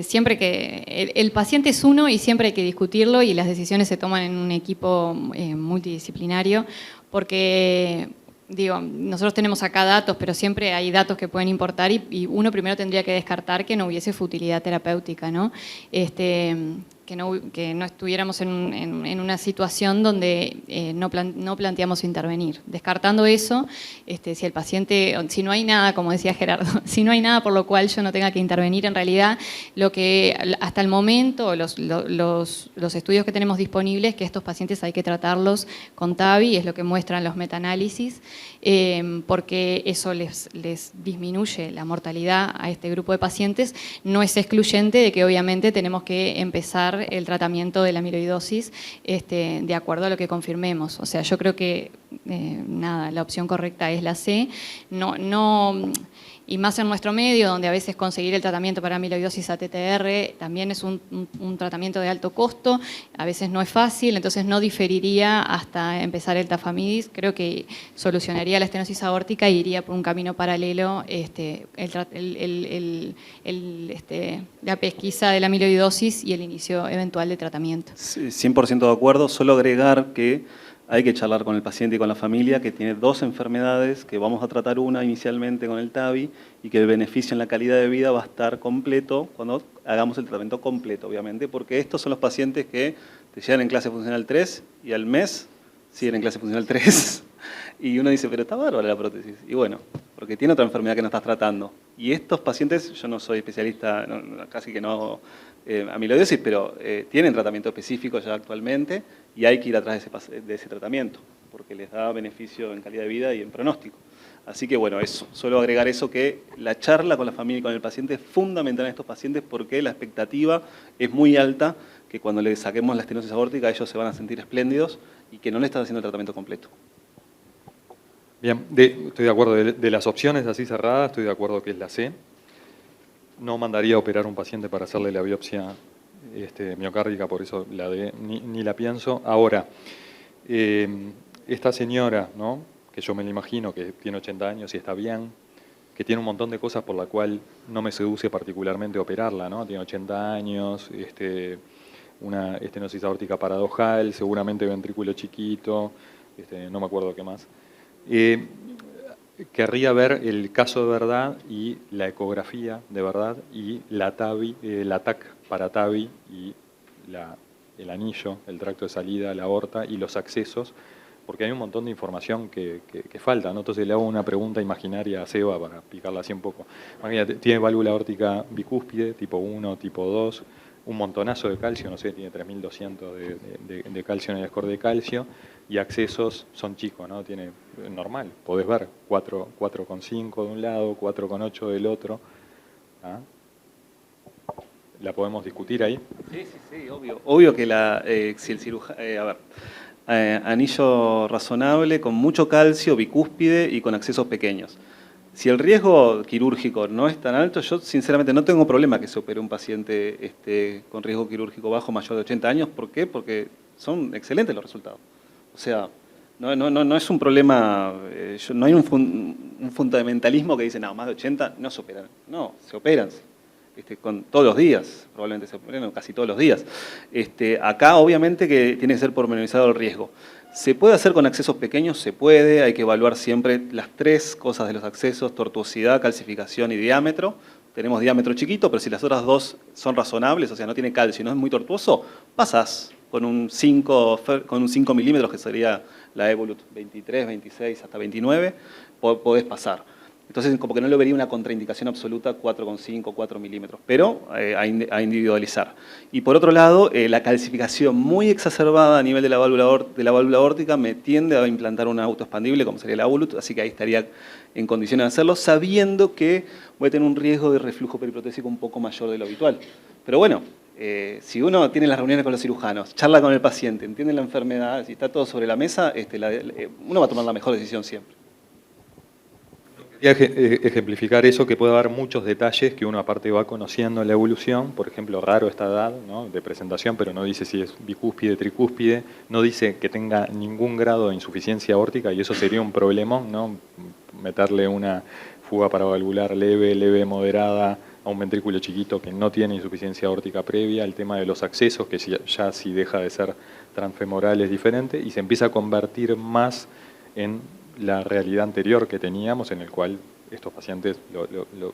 siempre que el paciente es uno y siempre hay que discutirlo y las decisiones se toman en un equipo multidisciplinario, porque digo, nosotros tenemos acá datos, pero siempre hay datos que pueden importar y uno primero tendría que descartar que no hubiese futilidad terapéutica, ¿no? Que no estuviéramos en una situación donde no planteamos intervenir. Descartando eso, si el paciente, si no hay nada, como decía Gerardo, si no hay nada por lo cual yo no tenga que intervenir, en realidad lo que hasta el momento, los estudios que tenemos disponibles, que estos pacientes hay que tratarlos con TAVI, es lo que muestran los metaanálisis, porque eso les disminuye la mortalidad a este grupo de pacientes. No es excluyente de que obviamente tenemos que empezar el tratamiento de la amiloidosis de acuerdo a lo que confirmemos. O sea, yo creo que la opción correcta es la C. Y más en nuestro medio, donde a veces conseguir el tratamiento para amiloidosis ATTR también es un tratamiento de alto costo, a veces no es fácil, entonces no diferiría hasta empezar el tafamidis. Creo que solucionaría la estenosis aórtica y iría por un camino paralelo la pesquisa de la amiloidosis y el inicio eventual de tratamiento. Sí, 100% de acuerdo, solo agregar que hay que charlar con el paciente y con la familia que tiene 2 enfermedades, que vamos a tratar una inicialmente con el TAVI y que el beneficio en la calidad de vida va a estar completo cuando hagamos el tratamiento completo, obviamente, porque estos son los pacientes que te llegan en clase funcional 3 y al mes siguen en clase funcional 3 y uno dice, pero está bárbara la prótesis. Y bueno, porque tiene otra enfermedad que no estás tratando. Y estos pacientes, yo no soy especialista, casi que no amiloidosis, pero tienen tratamiento específico ya actualmente y hay que ir atrás de ese tratamiento, porque les da beneficio en calidad de vida y en pronóstico. Así que bueno, eso, solo agregar eso, que la charla con la familia y con el paciente es fundamental en estos pacientes porque la expectativa es muy alta, que cuando le saquemos la estenosis aórtica ellos se van a sentir espléndidos y que no le están haciendo el tratamiento completo. Bien, estoy de acuerdo. De las opciones así cerradas, estoy de acuerdo que es la C. No mandaría a operar a un paciente para hacerle la biopsia miocárdica, por eso la D ni la pienso. Ahora, esta señora, ¿no?, que yo me la imagino que tiene 80 años y está bien, que tiene un montón de cosas por la cual no me seduce particularmente operarla, ¿no? Tiene 80 años, una estenosis aórtica paradojal, seguramente ventrículo chiquito, no me acuerdo qué más. Querría ver el caso de verdad y la ecografía de verdad y la TAC para TAVI y el anillo, el tracto de salida, la aorta y los accesos, porque hay un montón de información que falta, ¿no? Entonces le hago una pregunta imaginaria a Seba para picarla así un poco. Imagínate, tiene válvula aórtica bicúspide, tipo 1, tipo 2, un montonazo de calcio, no sé, tiene 3200 de calcio en el score de calcio, y accesos son chicos, ¿no? Tiene normal, podés ver 4,5 de un lado, 4,8 del otro. ¿Ah? ¿La podemos discutir ahí? Sí, obvio. Obvio que si el cirujano... anillo razonable, con mucho calcio, bicúspide y con accesos pequeños. Si el riesgo quirúrgico no es tan alto, yo sinceramente no tengo problema que se opere un paciente con riesgo quirúrgico bajo mayor de 80 años. ¿Por qué? Porque son excelentes los resultados. O sea, no es un problema, no hay un fundamentalismo que dice, no, más de 80 no se operan. No, se operan. Con todos los días, probablemente se operan casi todos los días. Acá obviamente que tiene que ser pormenorizado el riesgo. ¿Se puede hacer con accesos pequeños? Se puede, hay que evaluar siempre las 3 cosas de los accesos: tortuosidad, calcificación y diámetro. Tenemos diámetro chiquito, pero si las otras 2 son razonables, o sea, no tiene calcio y no es muy tortuoso, pasás con un 5 milímetros, que sería la Evolut 23, 26 hasta 29, podés pasar. Entonces, como que no lo vería una contraindicación absoluta 4,5, 4 milímetros, pero a individualizar. Y por otro lado, la calcificación muy exacerbada a nivel de la válvula aórtica me tiende a implantar una autoexpandible, como sería la Evolut, así que ahí estaría en condiciones de hacerlo, sabiendo que voy a tener un riesgo de reflujo periprotésico un poco mayor de lo habitual. Pero bueno, si uno tiene las reuniones con los cirujanos, charla con el paciente, entiende la enfermedad, si está todo sobre la mesa, uno va a tomar la mejor decisión siempre. Ejemplificar eso, que puede haber muchos detalles que uno aparte va conociendo en la evolución. Por ejemplo, raro esta edad, ¿no?, de presentación, pero no dice si es bicúspide, tricúspide, no dice que tenga ningún grado de insuficiencia aórtica, y eso sería un problemón, ¿no? Meterle una fuga paravalvular leve, moderada a un ventrículo chiquito que no tiene insuficiencia aórtica previa. El tema de los accesos, que ya si deja de ser transfemoral es diferente, y se empieza a convertir más en la realidad anterior que teníamos, en el cual estos pacientes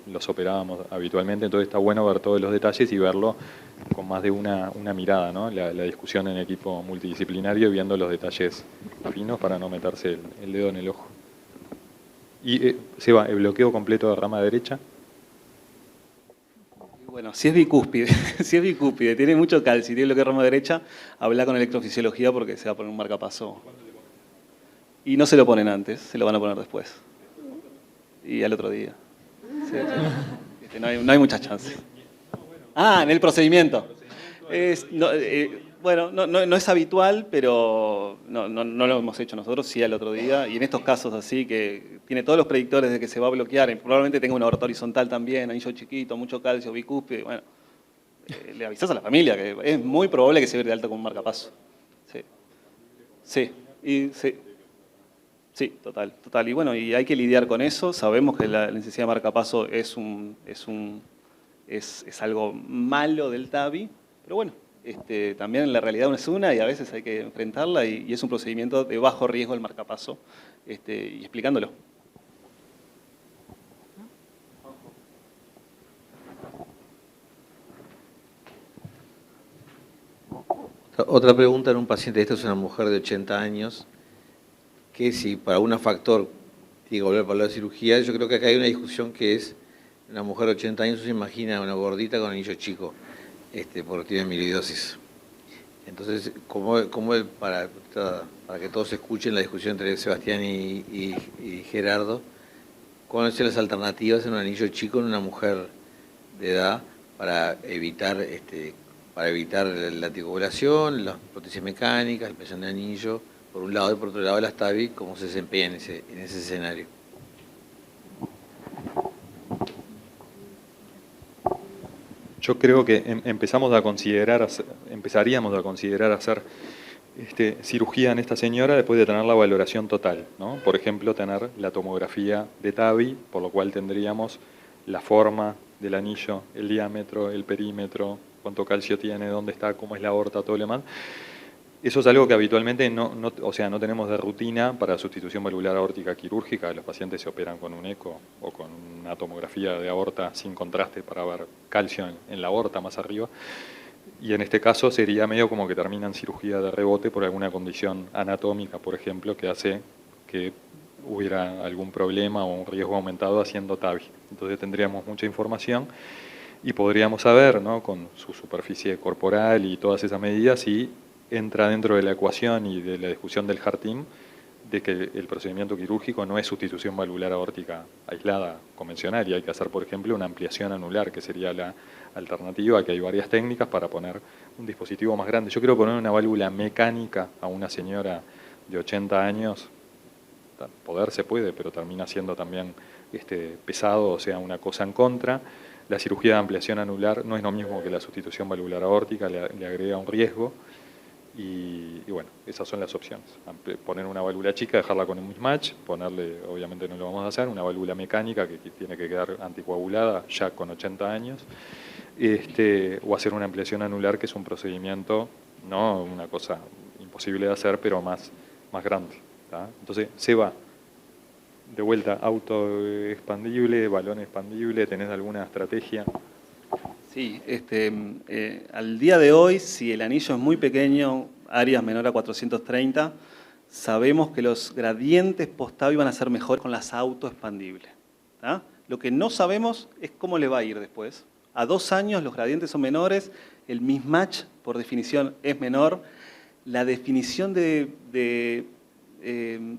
los operábamos habitualmente. Entonces está bueno ver todos los detalles y verlo con más de una mirada, ¿no? La discusión en equipo multidisciplinario, viendo los detalles finos para no meterse el dedo en el ojo. Y Seba, el bloqueo completo de rama derecha. Bueno, si es bicúspide, tiene mucho calcio y tiene bloqueo de rama derecha, habla con electrofisiología porque se va a poner un marcapaso. Y no se lo ponen antes, se lo van a poner después. Y al otro día. Sí. No hay muchas chances. En el procedimiento. Bueno, no es habitual, pero no lo hemos hecho nosotros, sí al otro día. Y en estos casos así, que tiene todos los predictores de que se va a bloquear, probablemente tenga una aorta horizontal también, anillo chiquito, mucho calcio, bicúspide, bueno, le avisás a la familia que es muy probable que se vea de alta con un marcapaso. Sí, total. Y bueno, y hay que lidiar con eso. Sabemos que la necesidad de marcapaso es algo malo del TAVI, pero bueno, también la realidad es una y a veces hay que enfrentarla y es un procedimiento de bajo riesgo el marcapaso, y explicándolo. Otra pregunta en un paciente, esta es una mujer de 80 años, que si para algún factor tiene que volver para la cirugía, yo creo que acá hay una discusión que es, una mujer de 80 años se imagina una gordita con anillo chico, porque tiene amiloidosis. Entonces, para que todos escuchen la discusión entre Sebastián y Gerardo, ¿cuáles son las alternativas en un anillo chico en una mujer de edad para evitar la anticoagulación, las prótesis mecánicas, la impresión de anillo, por un lado, y por otro lado las TAVI, cómo se desempeña en ese escenario? Yo creo que empezaríamos a considerar hacer cirugía en esta señora después de tener la valoración total, ¿no? Por ejemplo, tener la tomografía de TAVI, por lo cual tendríamos la forma del anillo, el diámetro, el perímetro, cuánto calcio tiene, dónde está, cómo es la aorta, todo lo demás. Eso es algo que habitualmente no tenemos de rutina para sustitución valvular aórtica quirúrgica. Los pacientes se operan con un eco o con una tomografía de aorta sin contraste para ver calcio en la aorta más arriba. Y en este caso sería medio como que terminan cirugía de rebote por alguna condición anatómica, por ejemplo, que hace que hubiera algún problema o un riesgo aumentado haciendo TAVI. Entonces tendríamos mucha información y podríamos saber, ¿no?, con su superficie corporal y todas esas medidas, si entra dentro de la ecuación y de la discusión del HEART-TEAM de que el procedimiento quirúrgico no es sustitución valvular aórtica aislada convencional y hay que hacer, por ejemplo, una ampliación anular, que sería la alternativa, que hay varias técnicas para poner un dispositivo más grande. Yo creo poner una válvula mecánica a una señora de 80 años, poder se puede, pero termina siendo también pesado, o sea, una cosa en contra. La cirugía de ampliación anular no es lo mismo que la sustitución valvular aórtica, le agrega un riesgo. Y bueno, esas son las opciones. Poner una válvula chica, dejarla con un mismatch, ponerle, obviamente no lo vamos a hacer, una válvula mecánica que tiene que quedar anticoagulada ya con 80 años, o hacer una ampliación anular, que es un procedimiento, no una cosa imposible de hacer, pero más grande, ¿tá? Entonces, se va de vuelta, auto expandible, balón expandible, ¿tenés alguna estrategia? Sí, al día de hoy, si el anillo es muy pequeño, áreas menor a 430, sabemos que los gradientes post-TAVI van a ser mejor con las autoexpandibles. ¿Tá? Lo que no sabemos es cómo le va a ir después. A 2 años los gradientes son menores, el mismatch por definición es menor, la definición de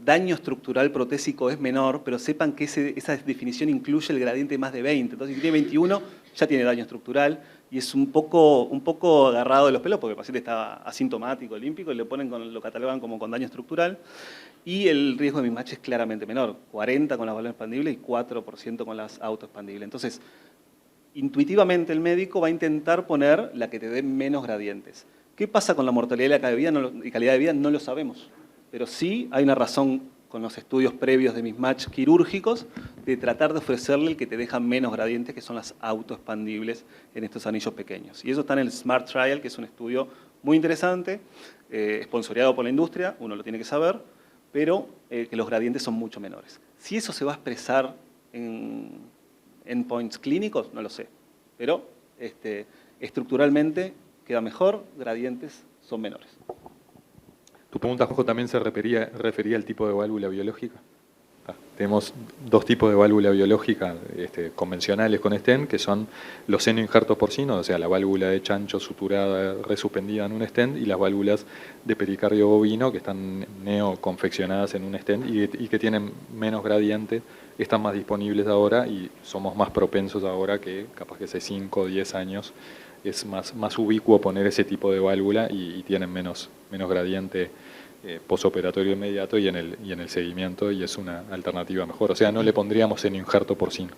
daño estructural protésico es menor, pero sepan que esa definición incluye el gradiente más de 20. Entonces, si tiene 21, ya tiene daño estructural y es un poco agarrado de los pelos porque el paciente está asintomático, olímpico, y lo catalogan como con daño estructural. Y el riesgo de mismatch es claramente menor, 40 con las balones expandibles y 4% con las autoexpandibles. Entonces, intuitivamente el médico va a intentar poner la que te dé menos gradientes. ¿Qué pasa con la mortalidad y calidad de vida? No lo sabemos. Pero sí hay una razón con los estudios previos de mismatch quirúrgicos de tratar de ofrecerle el que te deja menos gradientes, que son las autoexpandibles en estos anillos pequeños. Y eso está en el SMART Trial, que es un estudio muy interesante, esponsoreado por la industria, uno lo tiene que saber, pero que los gradientes son mucho menores. Si eso se va a expresar en endpoints clínicos, no lo sé. Pero estructuralmente queda mejor, gradientes son menores. Tu pregunta, Jojo, también se refería al tipo de válvula biológica. Tenemos 2 tipos de válvula biológica convencionales con stent, que son los seno-injertos porcinos, o sea, la válvula de chancho suturada, resuspendida en un stent, y las válvulas de pericardio bovino, que están neoconfeccionadas en un stent y que tienen menos gradiente, están más disponibles ahora y somos más propensos ahora que capaz que hace 5 o 10 años es más ubicuo poner ese tipo de válvula y tienen menos gradiente posoperatorio inmediato y en el seguimiento, y es una alternativa mejor. O sea, no le pondríamos en injerto porcino.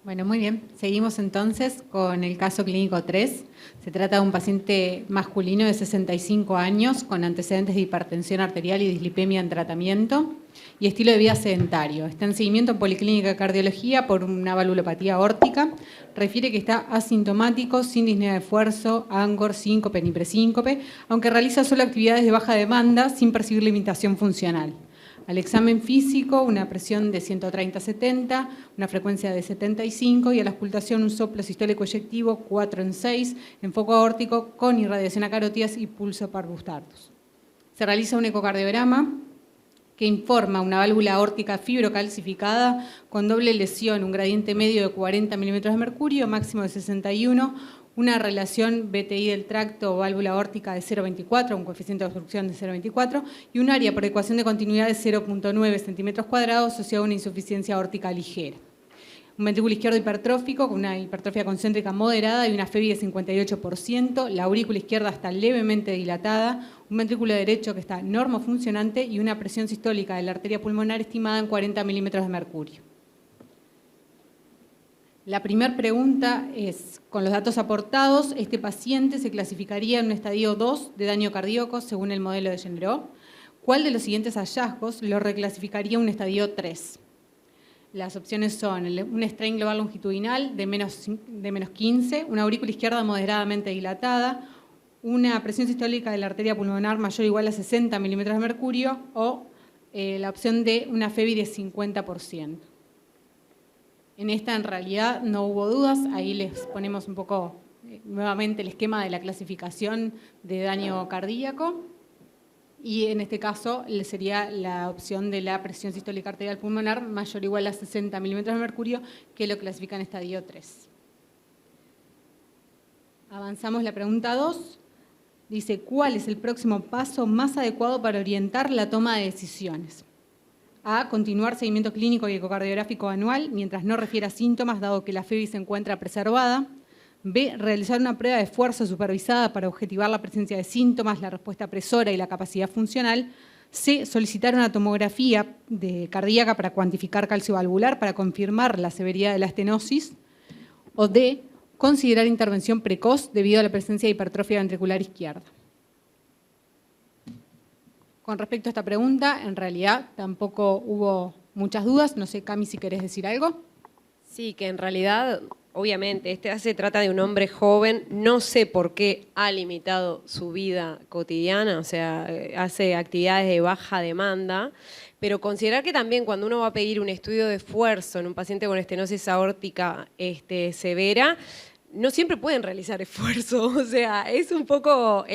Bueno, muy bien. Seguimos entonces con el caso clínico 3. Se trata de un paciente masculino de 65 años con antecedentes de hipertensión arterial y dislipemia en tratamiento. y estilo de vida sedentario. Está en seguimiento en Policlínica de Cardiología por una valvulopatía aórtica. Refiere que está asintomático, sin disnea de esfuerzo, angor, síncope ni presíncope, aunque realiza solo actividades de baja demanda sin percibir limitación funcional. Al examen físico, una presión de 130/70, una frecuencia de 75 y a la auscultación un soplo sistólico eyectivo 4/6, enfoque aórtico con irradiación a carótidas y pulso parvus-tardus. Se realiza un ecocardiograma que informa una válvula aórtica fibrocalcificada con doble lesión, un gradiente medio de 40 milímetros de mercurio, máximo de 61, una relación BTI del tracto o válvula aórtica de 0,24, un coeficiente de obstrucción de 0,24 y un área por ecuación de continuidad de 0,9 centímetros cuadrados asociado a una insuficiencia aórtica ligera. Un ventrículo izquierdo hipertrófico con una hipertrofia concéntrica moderada y una FEBI de 58%, la aurícula izquierda está levemente dilatada, un ventrículo derecho que está normofuncionante y una presión sistólica de la arteria pulmonar estimada en 40 milímetros de mercurio. La primera pregunta es, con los datos aportados, este paciente se clasificaría en un estadio 2 de daño cardíaco según el modelo de Generó. ¿Cuál de los siguientes hallazgos lo reclasificaría a un estadio 3? Las opciones son un strain global longitudinal de menos 15, una aurícula izquierda moderadamente dilatada, una presión sistólica de la arteria pulmonar mayor o igual a 60 milímetros de mercurio o la opción de una FEBI de 50%. En esta, en realidad, no hubo dudas. Ahí les ponemos un poco nuevamente el esquema de la clasificación de daño cardíaco. Y en este caso sería la opción de la presión sistólica arterial pulmonar mayor o igual a 60 milímetros de mercurio, que lo clasifica en estadio 3. Avanzamos la pregunta 2. Dice, ¿cuál es el próximo paso más adecuado para orientar la toma de decisiones? A. Continuar seguimiento clínico y ecocardiográfico anual mientras no refiera síntomas, dado que la FEBI se encuentra preservada. B. Realizar una prueba de esfuerzo supervisada para objetivar la presencia de síntomas, la respuesta presora y la capacidad funcional. C. Solicitar una tomografía cardíaca para cuantificar calcio valvular para confirmar la severidad de la estenosis. O D. Considerar intervención precoz debido a la presencia de hipertrofia ventricular izquierda. Con respecto a esta pregunta, en realidad tampoco hubo muchas dudas. No sé, Cami, si querés decir algo. Sí, que en realidad, obviamente, se trata de un hombre joven. No sé por qué ha limitado su vida cotidiana, o sea, hace actividades de baja demanda, pero considerar que también cuando uno va a pedir un estudio de esfuerzo en un paciente con estenosis aórtica severa, no siempre pueden realizar esfuerzo, o sea, es un poco...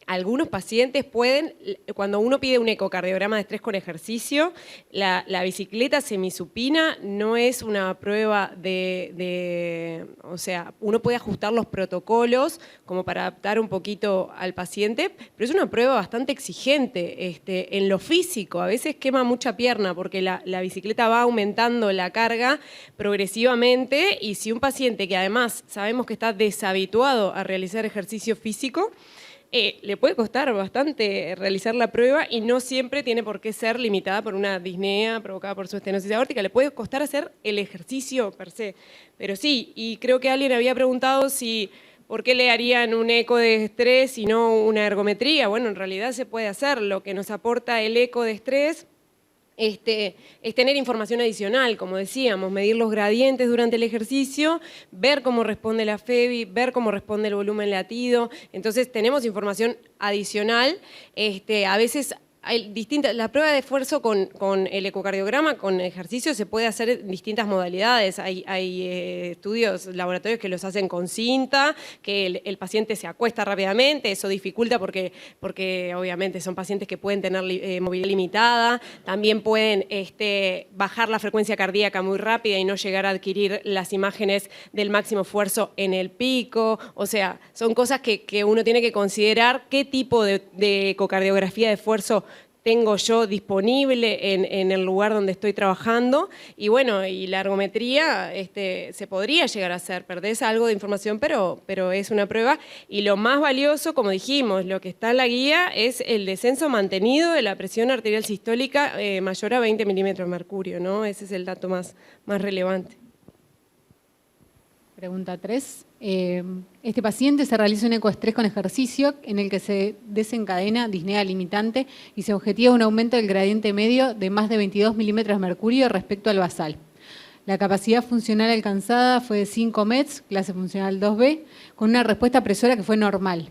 Algunos pacientes pueden, cuando uno pide un ecocardiograma de estrés con ejercicio, la bicicleta semisupina no es una prueba o sea, uno puede ajustar los protocolos como para adaptar un poquito al paciente, pero es una prueba bastante exigente en lo físico. A veces quema mucha pierna porque la bicicleta va aumentando la carga progresivamente y si un paciente que además sabemos que está deshabituado a realizar ejercicio físico, le puede costar bastante realizar la prueba y no siempre tiene por qué ser limitada por una disnea provocada por su estenosis aórtica. Le puede costar hacer el ejercicio per se. Pero sí, y creo que alguien había preguntado por qué le harían un eco de estrés y no una ergometría. Bueno, en realidad se puede hacer. Lo que nos aporta el eco de estrés es tener información adicional, como decíamos, medir los gradientes durante el ejercicio, ver cómo responde la FEBI, ver cómo responde el volumen latido. Entonces tenemos información adicional. A veces hay la prueba de esfuerzo con el ecocardiograma, con ejercicio, se puede hacer en distintas modalidades. Hay estudios, laboratorios que los hacen con cinta, que el paciente se acuesta rápidamente, eso dificulta porque obviamente son pacientes que pueden tener movilidad limitada, también pueden bajar la frecuencia cardíaca muy rápida y no llegar a adquirir las imágenes del máximo esfuerzo en el pico. O sea, son cosas que uno tiene que considerar qué tipo de ecocardiografía de esfuerzo tengo yo disponible en el lugar donde estoy trabajando. Y bueno, y la ergometría se podría llegar a hacer, perdés algo de información, pero es una prueba. Y lo más valioso, como dijimos, lo que está en la guía es el descenso mantenido de la presión arterial sistólica mayor a 20 milímetros de mercurio, ¿no? Ese es el dato más relevante. Pregunta 3. Este paciente se realiza un ecoestrés con ejercicio en el que se desencadena disnea limitante y se objetiva un aumento del gradiente medio de más de 22 milímetros de mercurio respecto al basal. La capacidad funcional alcanzada fue de 5 METs, clase funcional 2B, con una respuesta presora que fue normal.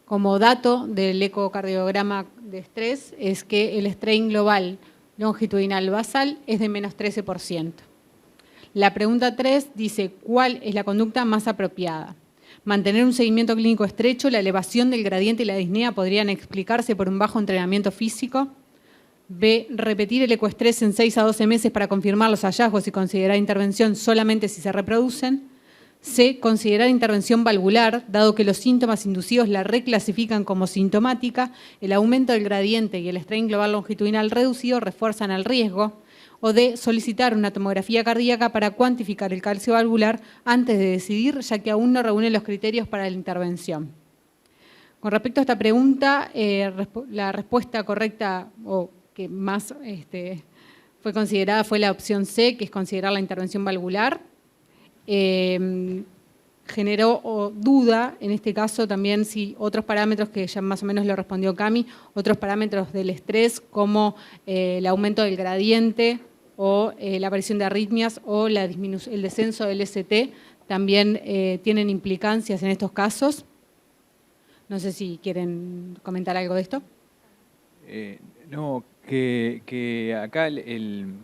Como dato del ecocardiograma de estrés es que el strain global longitudinal basal es de menos 13%. La pregunta 3 dice, ¿cuál es la conducta más apropiada? Mantener un seguimiento clínico estrecho, la elevación del gradiente y la disnea podrían explicarse por un bajo entrenamiento físico. B, repetir el ecoestrés en 6 a 12 meses para confirmar los hallazgos y considerar intervención solamente si se reproducen. C, considerar intervención valvular, dado que los síntomas inducidos la reclasifican como sintomática, el aumento del gradiente y el strain global longitudinal reducido refuerzan el riesgo. O D, solicitar una tomografía cardíaca para cuantificar el calcio valvular antes de decidir, ya que aún no reúne los criterios para la intervención. Con respecto a esta pregunta, la respuesta correcta o que más fue considerada fue la opción C, que es considerar la intervención valvular. Generó duda, en este caso también, si otros parámetros que ya más o menos lo respondió Cami, otros parámetros del estrés como el aumento del gradiente o la aparición de arritmias o el descenso del ST también tienen implicancias en estos casos. No sé si quieren comentar algo de esto. No, que acá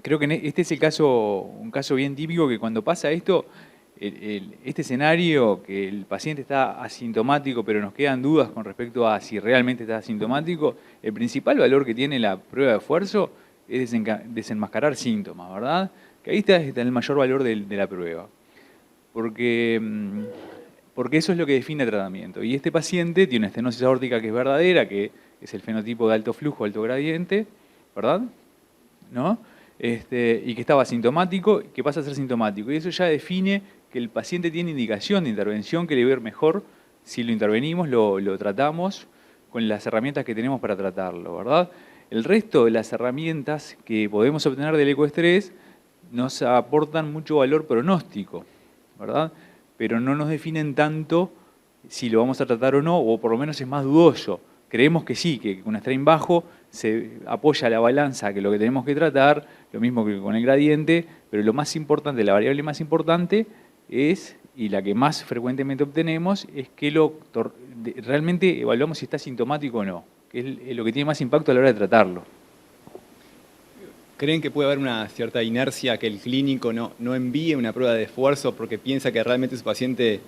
creo que este es un caso bien típico que cuando pasa esto, este escenario que el paciente está asintomático pero nos quedan dudas con respecto a si realmente está asintomático, el principal valor que tiene la prueba de esfuerzo es desenmascarar síntomas, ¿verdad? Que ahí está el mayor valor de la prueba. Porque eso es lo que define el tratamiento. Y este paciente tiene una estenosis aórtica que es verdadera, que es el fenotipo de alto flujo, alto gradiente, ¿verdad? ¿No? Y que estaba asintomático, que pasa a ser sintomático. Y eso ya define que el paciente tiene indicación de intervención, que le va a ir mejor si lo intervenimos, lo tratamos con las herramientas que tenemos para tratarlo, ¿verdad? El resto de las herramientas que podemos obtener del ecoestrés nos aportan mucho valor pronóstico, ¿verdad? Pero no nos definen tanto si lo vamos a tratar o no, o por lo menos es más dudoso. Creemos que sí, que con un strain bajo se apoya la balanza que lo que tenemos que tratar, lo mismo que con el gradiente, pero lo más importante, la variable más importante es, y la que más frecuentemente obtenemos, es que realmente evaluamos si está sintomático o no, que es lo que tiene más impacto a la hora de tratarlo. ¿Creen que puede haber una cierta inercia que el clínico no envíe una prueba de esfuerzo porque piensa que realmente su paciente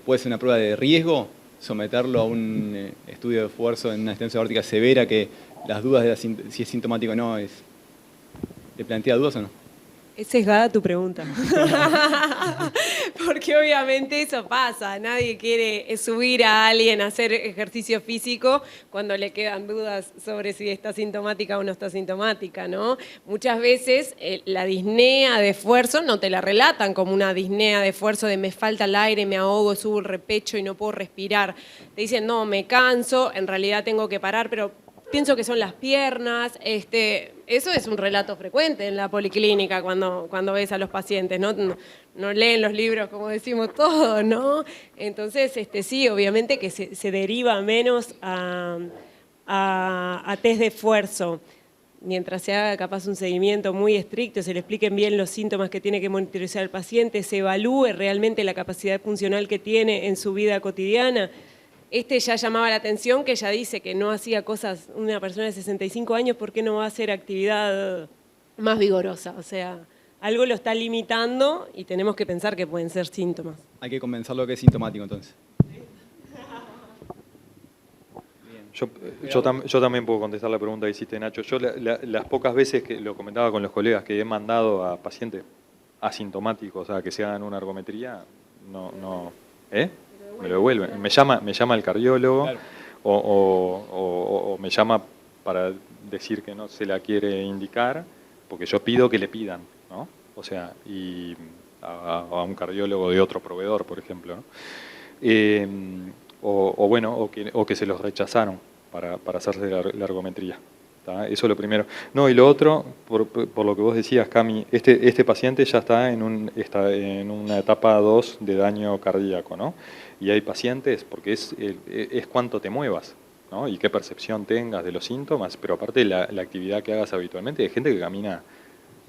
puede ser una prueba de riesgo? Someterlo a un estudio de esfuerzo en una estenosis aórtica severa que las dudas de si es sintomático o no, ¿le plantea dudas o no? Es sesgada tu pregunta. Porque obviamente eso pasa. Nadie quiere subir a alguien a hacer ejercicio físico cuando le quedan dudas sobre si está sintomática o no está sintomática, ¿no? Muchas veces la disnea de esfuerzo no te la relatan como una disnea de esfuerzo de me falta el aire, me ahogo, subo el repecho y no puedo respirar. Te dicen, no, me canso, en realidad tengo que parar, pero pienso que son las piernas. Eso es un relato frecuente en la policlínica cuando ves a los pacientes, ¿no? No leen los libros, como decimos todos, ¿no? Entonces, sí, obviamente que se deriva menos a test de esfuerzo. Mientras se haga capaz un seguimiento muy estricto, se le expliquen bien los síntomas que tiene que monitorizar el paciente, se evalúe realmente la capacidad funcional que tiene en su vida cotidiana. Ya llamaba la atención que ella dice que no hacía cosas, una persona de 65 años, ¿por qué no va a hacer actividad más vigorosa? O sea, algo lo está limitando y tenemos que pensar que pueden ser síntomas. Hay que convencerlo que es sintomático entonces. Yo también puedo contestar la pregunta que hiciste, Nacho. Yo las pocas veces que lo comentaba con los colegas que he mandado a pacientes asintomáticos a que se hagan una ergometría, me lo devuelven. Me llama el cardiólogo, claro. o me llama para decir que no se la quiere indicar, porque yo pido que le pidan, ¿no? O sea, y a un cardiólogo de otro proveedor, por ejemplo, ¿no? O que se los rechazaron para hacerse la ergometría. ¿tá? Eso es lo primero. No, y lo otro, por lo que vos decías, Cami, este paciente ya está en una etapa 2 de daño cardíaco, ¿no? Y hay pacientes, porque es cuánto te muevas, ¿no? Y qué percepción tengas de los síntomas, pero aparte la actividad que hagas habitualmente. Hay gente que camina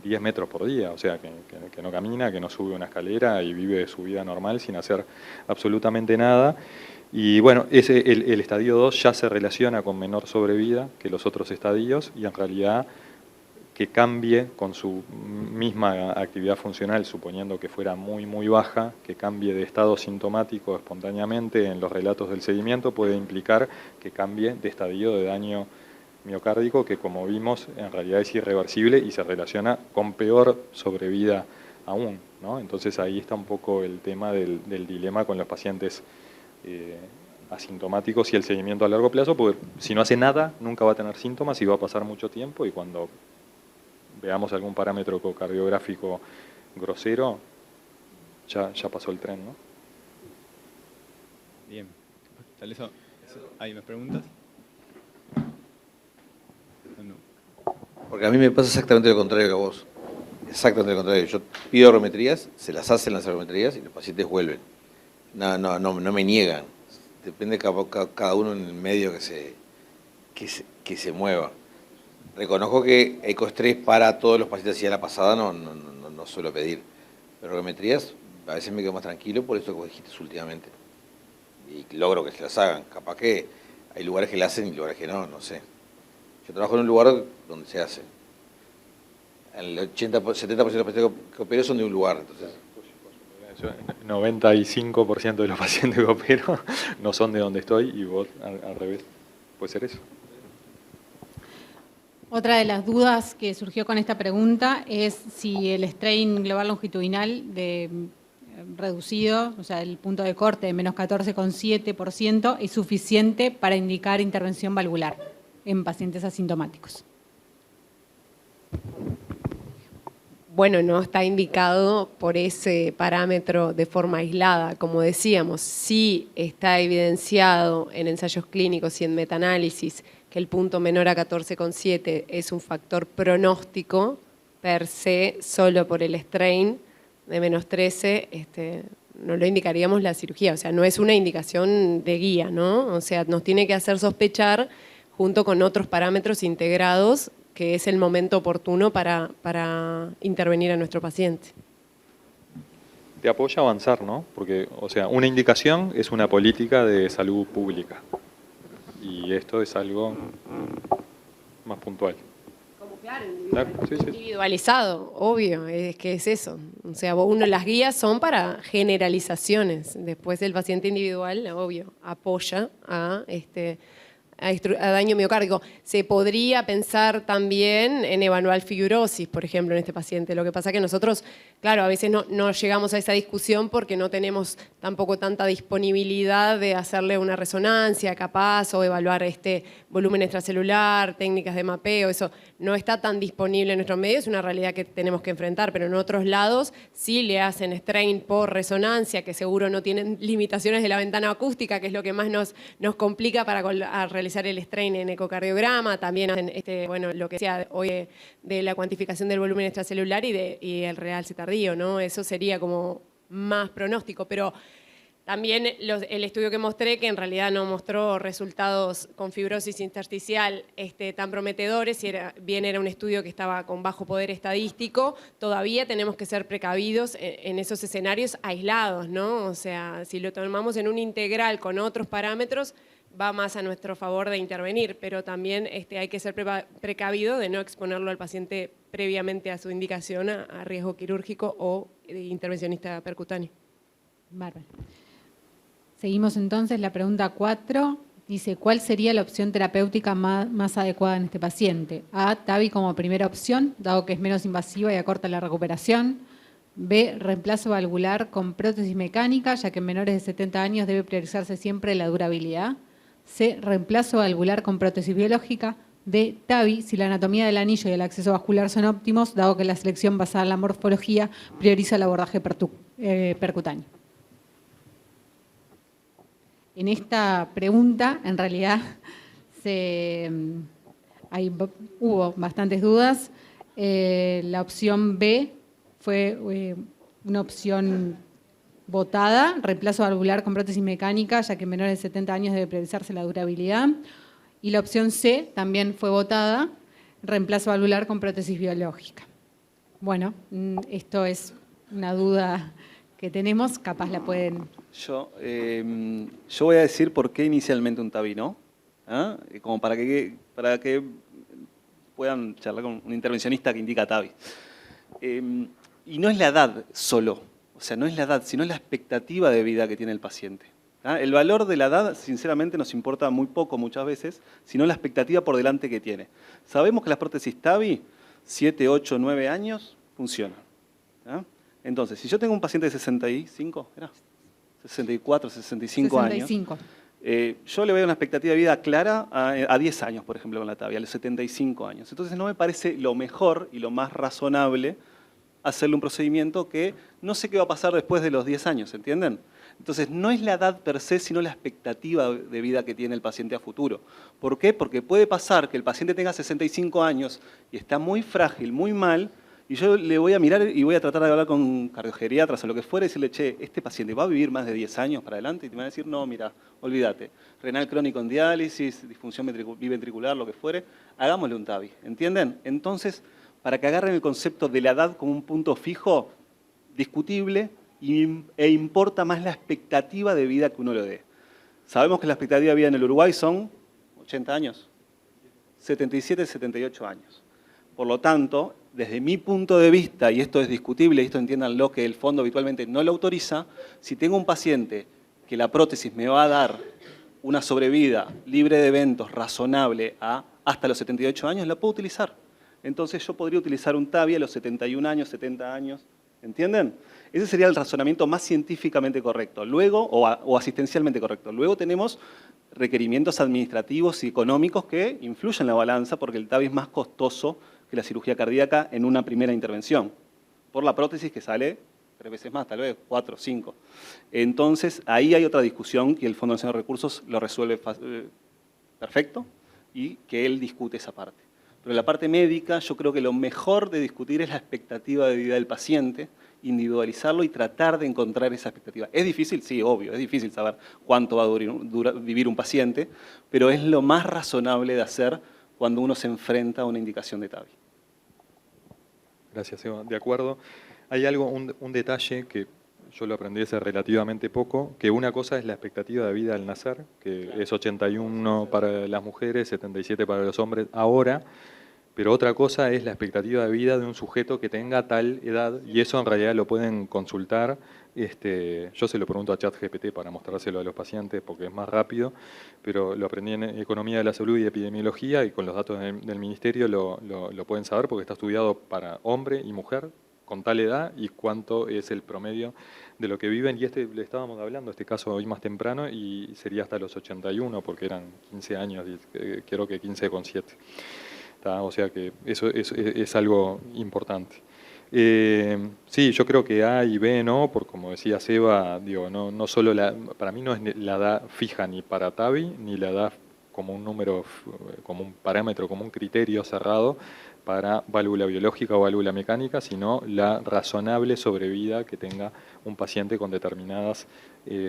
10 metros por día, o sea, que no camina, que no sube una escalera y vive su vida normal sin hacer absolutamente nada. Y bueno, el estadio 2 ya se relaciona con menor sobrevida que los otros estadios y en realidad que cambie con su misma actividad funcional, suponiendo que fuera muy, muy baja, que cambie de estado sintomático espontáneamente en los relatos del seguimiento, puede implicar que cambie de estadio de daño miocárdico, que como vimos en realidad es irreversible y se relaciona con peor sobrevida aún, ¿no? Entonces ahí está un poco el tema del dilema con los pacientes asintomáticos y el seguimiento a largo plazo, porque si no hace nada nunca va a tener síntomas y va a pasar mucho tiempo y cuando veamos algún parámetro ecocardiográfico grosero, ya pasó el tren, ¿no? Bien. ¿Hay más preguntas? Porque a mí me pasa exactamente lo contrario que a vos. Exactamente lo contrario. Yo pido ergometrías, se las hacen las ergometrías y los pacientes vuelven. No me niegan. Depende cada uno en el medio que se mueva. Reconozco que ecoestrés para todos los pacientes así a la pasada no suelo pedir. Pero ergometrías a veces me quedo más tranquilo por esto que vos dijiste últimamente. Y logro que se las hagan. Capaz que hay lugares que la hacen y lugares que no sé. Yo trabajo en un lugar donde se hace. El 70% de los pacientes que opero son de un lugar. Entonces, 95% de los pacientes que opero no son de donde estoy y vos al revés. ¿Puede ser eso? Otra de las dudas que surgió con esta pregunta es si el strain global longitudinal reducido, o sea, el punto de corte de menos 14,7% es suficiente para indicar intervención valvular en pacientes asintomáticos. Bueno, no está indicado por ese parámetro de forma aislada. Como decíamos, sí está evidenciado en ensayos clínicos y en metaanálisis que el punto menor a 14,7 es un factor pronóstico per se, solo por el strain de menos 13, no lo indicaríamos la cirugía. O sea, no es una indicación de guía, ¿no? O sea, nos tiene que hacer sospechar junto con otros parámetros integrados que es el momento oportuno para intervenir a nuestro paciente. Te apoya a avanzar, ¿no? Porque, o sea, una indicación es una política de salud pública y esto es algo más puntual. Como claro, sí. Individualizado, obvio, es que es eso. O sea, las guías son para generalizaciones. Después el paciente individual, obvio, apoya a daño miocárdico. Se podría pensar también en evaluar fibrosis, por ejemplo, en este paciente. Lo que pasa es que nosotros, claro, a veces no llegamos a esa discusión porque no tenemos tampoco tanta disponibilidad de hacerle una resonancia capaz o evaluar volumen extracelular, técnicas de mapeo, eso no está tan disponible en nuestros medios, es una realidad que tenemos que enfrentar, pero en otros lados sí le hacen strain por resonancia, que seguro no tienen limitaciones de la ventana acústica, que es lo que más nos complica para realizar el strain en ecocardiograma, también hacen lo que decía hoy de la cuantificación del volumen extracelular y el realce tardío, ¿no? Eso sería como más pronóstico, pero también el estudio que mostré, que en realidad no mostró resultados con fibrosis intersticial tan prometedores, bien era un estudio que estaba con bajo poder estadístico, todavía tenemos que ser precavidos en esos escenarios aislados, ¿no? O sea, si lo tomamos en un integral con otros parámetros, va más a nuestro favor de intervenir, pero también hay que ser precavido de no exponerlo al paciente previamente a su indicación a riesgo quirúrgico o intervencionista percutáneo. Bárbaro. Seguimos entonces, la pregunta 4 dice, ¿cuál sería la opción terapéutica más adecuada en este paciente? A, TAVI como primera opción, dado que es menos invasiva y acorta la recuperación. B, reemplazo valvular con prótesis mecánica, ya que en menores de 70 años debe priorizarse siempre la durabilidad. C, reemplazo valvular con prótesis biológica. D, TAVI, si la anatomía del anillo y el acceso vascular son óptimos, dado que la selección basada en la morfología prioriza el abordaje percutáneo. En esta pregunta, en realidad, hubo bastantes dudas. La opción B fue una opción votada, reemplazo valvular con prótesis mecánica, ya que en menores de 70 años debe previsarse la durabilidad. Y la opción C también fue votada, reemplazo valvular con prótesis biológica. Bueno, esto es una duda que tenemos, capaz la pueden... Yo voy a decir por qué inicialmente un TAVI, ¿no? ¿Ah? Como para que puedan charlar con un intervencionista que indica TAVI. Y no es la edad solo, o sea, no es la edad, sino la expectativa de vida que tiene el paciente. ¿Ah? El valor de la edad, sinceramente, nos importa muy poco muchas veces, sino la expectativa por delante que tiene. Sabemos que las prótesis TAVI, 7, 8, 9 años, funcionan. ¿Ah? Entonces, si yo tengo un paciente de 65, ¿era? 64, 65 años, yo le veo una expectativa de vida clara a 10 años, por ejemplo, con la TAVI, a los 75 años. Entonces, no me parece lo mejor y lo más razonable hacerle un procedimiento que no sé qué va a pasar después de los 10 años, ¿entienden? Entonces, no es la edad per se, sino la expectativa de vida que tiene el paciente a futuro. ¿Por qué? Porque puede pasar que el paciente tenga 65 años y está muy frágil, muy mal, y yo le voy a mirar y voy a tratar de hablar con cardiogeriatras o lo que fuera y decirle, che, ¿este paciente va a vivir más de 10 años para adelante? Y te van a decir, no, mira, olvídate. Renal crónico en diálisis, disfunción biventricular, lo que fuere, hagámosle un TAVI, ¿entienden? Entonces, para que agarren el concepto de la edad como un punto fijo, discutible, e importa más la expectativa de vida que uno le dé. Sabemos que la expectativa de vida en el Uruguay son 80 años, 77, 78 años. Por lo tanto, desde mi punto de vista, y esto es discutible, y esto entiéndanlo que el fondo habitualmente no lo autoriza, si tengo un paciente que la prótesis me va a dar una sobrevida libre de eventos, razonable, hasta los 78 años, la puedo utilizar. Entonces yo podría utilizar un TAVI a los 71 años, 70 años, ¿entienden? Ese sería el razonamiento más científicamente correcto, luego, o asistencialmente correcto. Luego tenemos requerimientos administrativos y económicos que influyen en la balanza porque el TAVI es más costoso que la cirugía cardíaca en una primera intervención, por la prótesis que sale 3 veces más, tal vez 4, 5. Entonces, ahí hay otra discusión que el Fondo Nacional de Recursos lo resuelve perfecto y que él discute esa parte. Pero la parte médica, yo creo que lo mejor de discutir es la expectativa de vida del paciente, individualizarlo y tratar de encontrar esa expectativa. ¿Es difícil? Sí, obvio, es difícil saber cuánto va a vivir un paciente, pero es lo más razonable de hacer cuando uno se enfrenta a una indicación de TAVI. Gracias, Eva. De acuerdo. Hay algo, un detalle que yo lo aprendí hace relativamente poco, que una cosa es la expectativa de vida al nacer, que es 81 para las mujeres, 77 para los hombres ahora, pero otra cosa es la expectativa de vida de un sujeto que tenga tal edad, y eso en realidad lo pueden consultar. Yo se lo pregunto a ChatGPT para mostrárselo a los pacientes porque es más rápido, pero lo aprendí en Economía de la Salud y Epidemiología y con los datos del Ministerio lo pueden saber porque está estudiado para hombre y mujer con tal edad y cuánto es el promedio de lo que viven. Y le estábamos hablando, este caso hoy más temprano, y sería hasta los 81 porque eran 15 años, creo que 15,7. O sea que eso es algo importante. Sí, yo creo que A y B, ¿no? Porque como decía Seba, digo, no solo para mí no es la edad fija ni para TAVI, ni la edad como un número, como un parámetro, como un criterio cerrado para válvula biológica o válvula mecánica, sino la razonable sobrevida que tenga un paciente con determinadas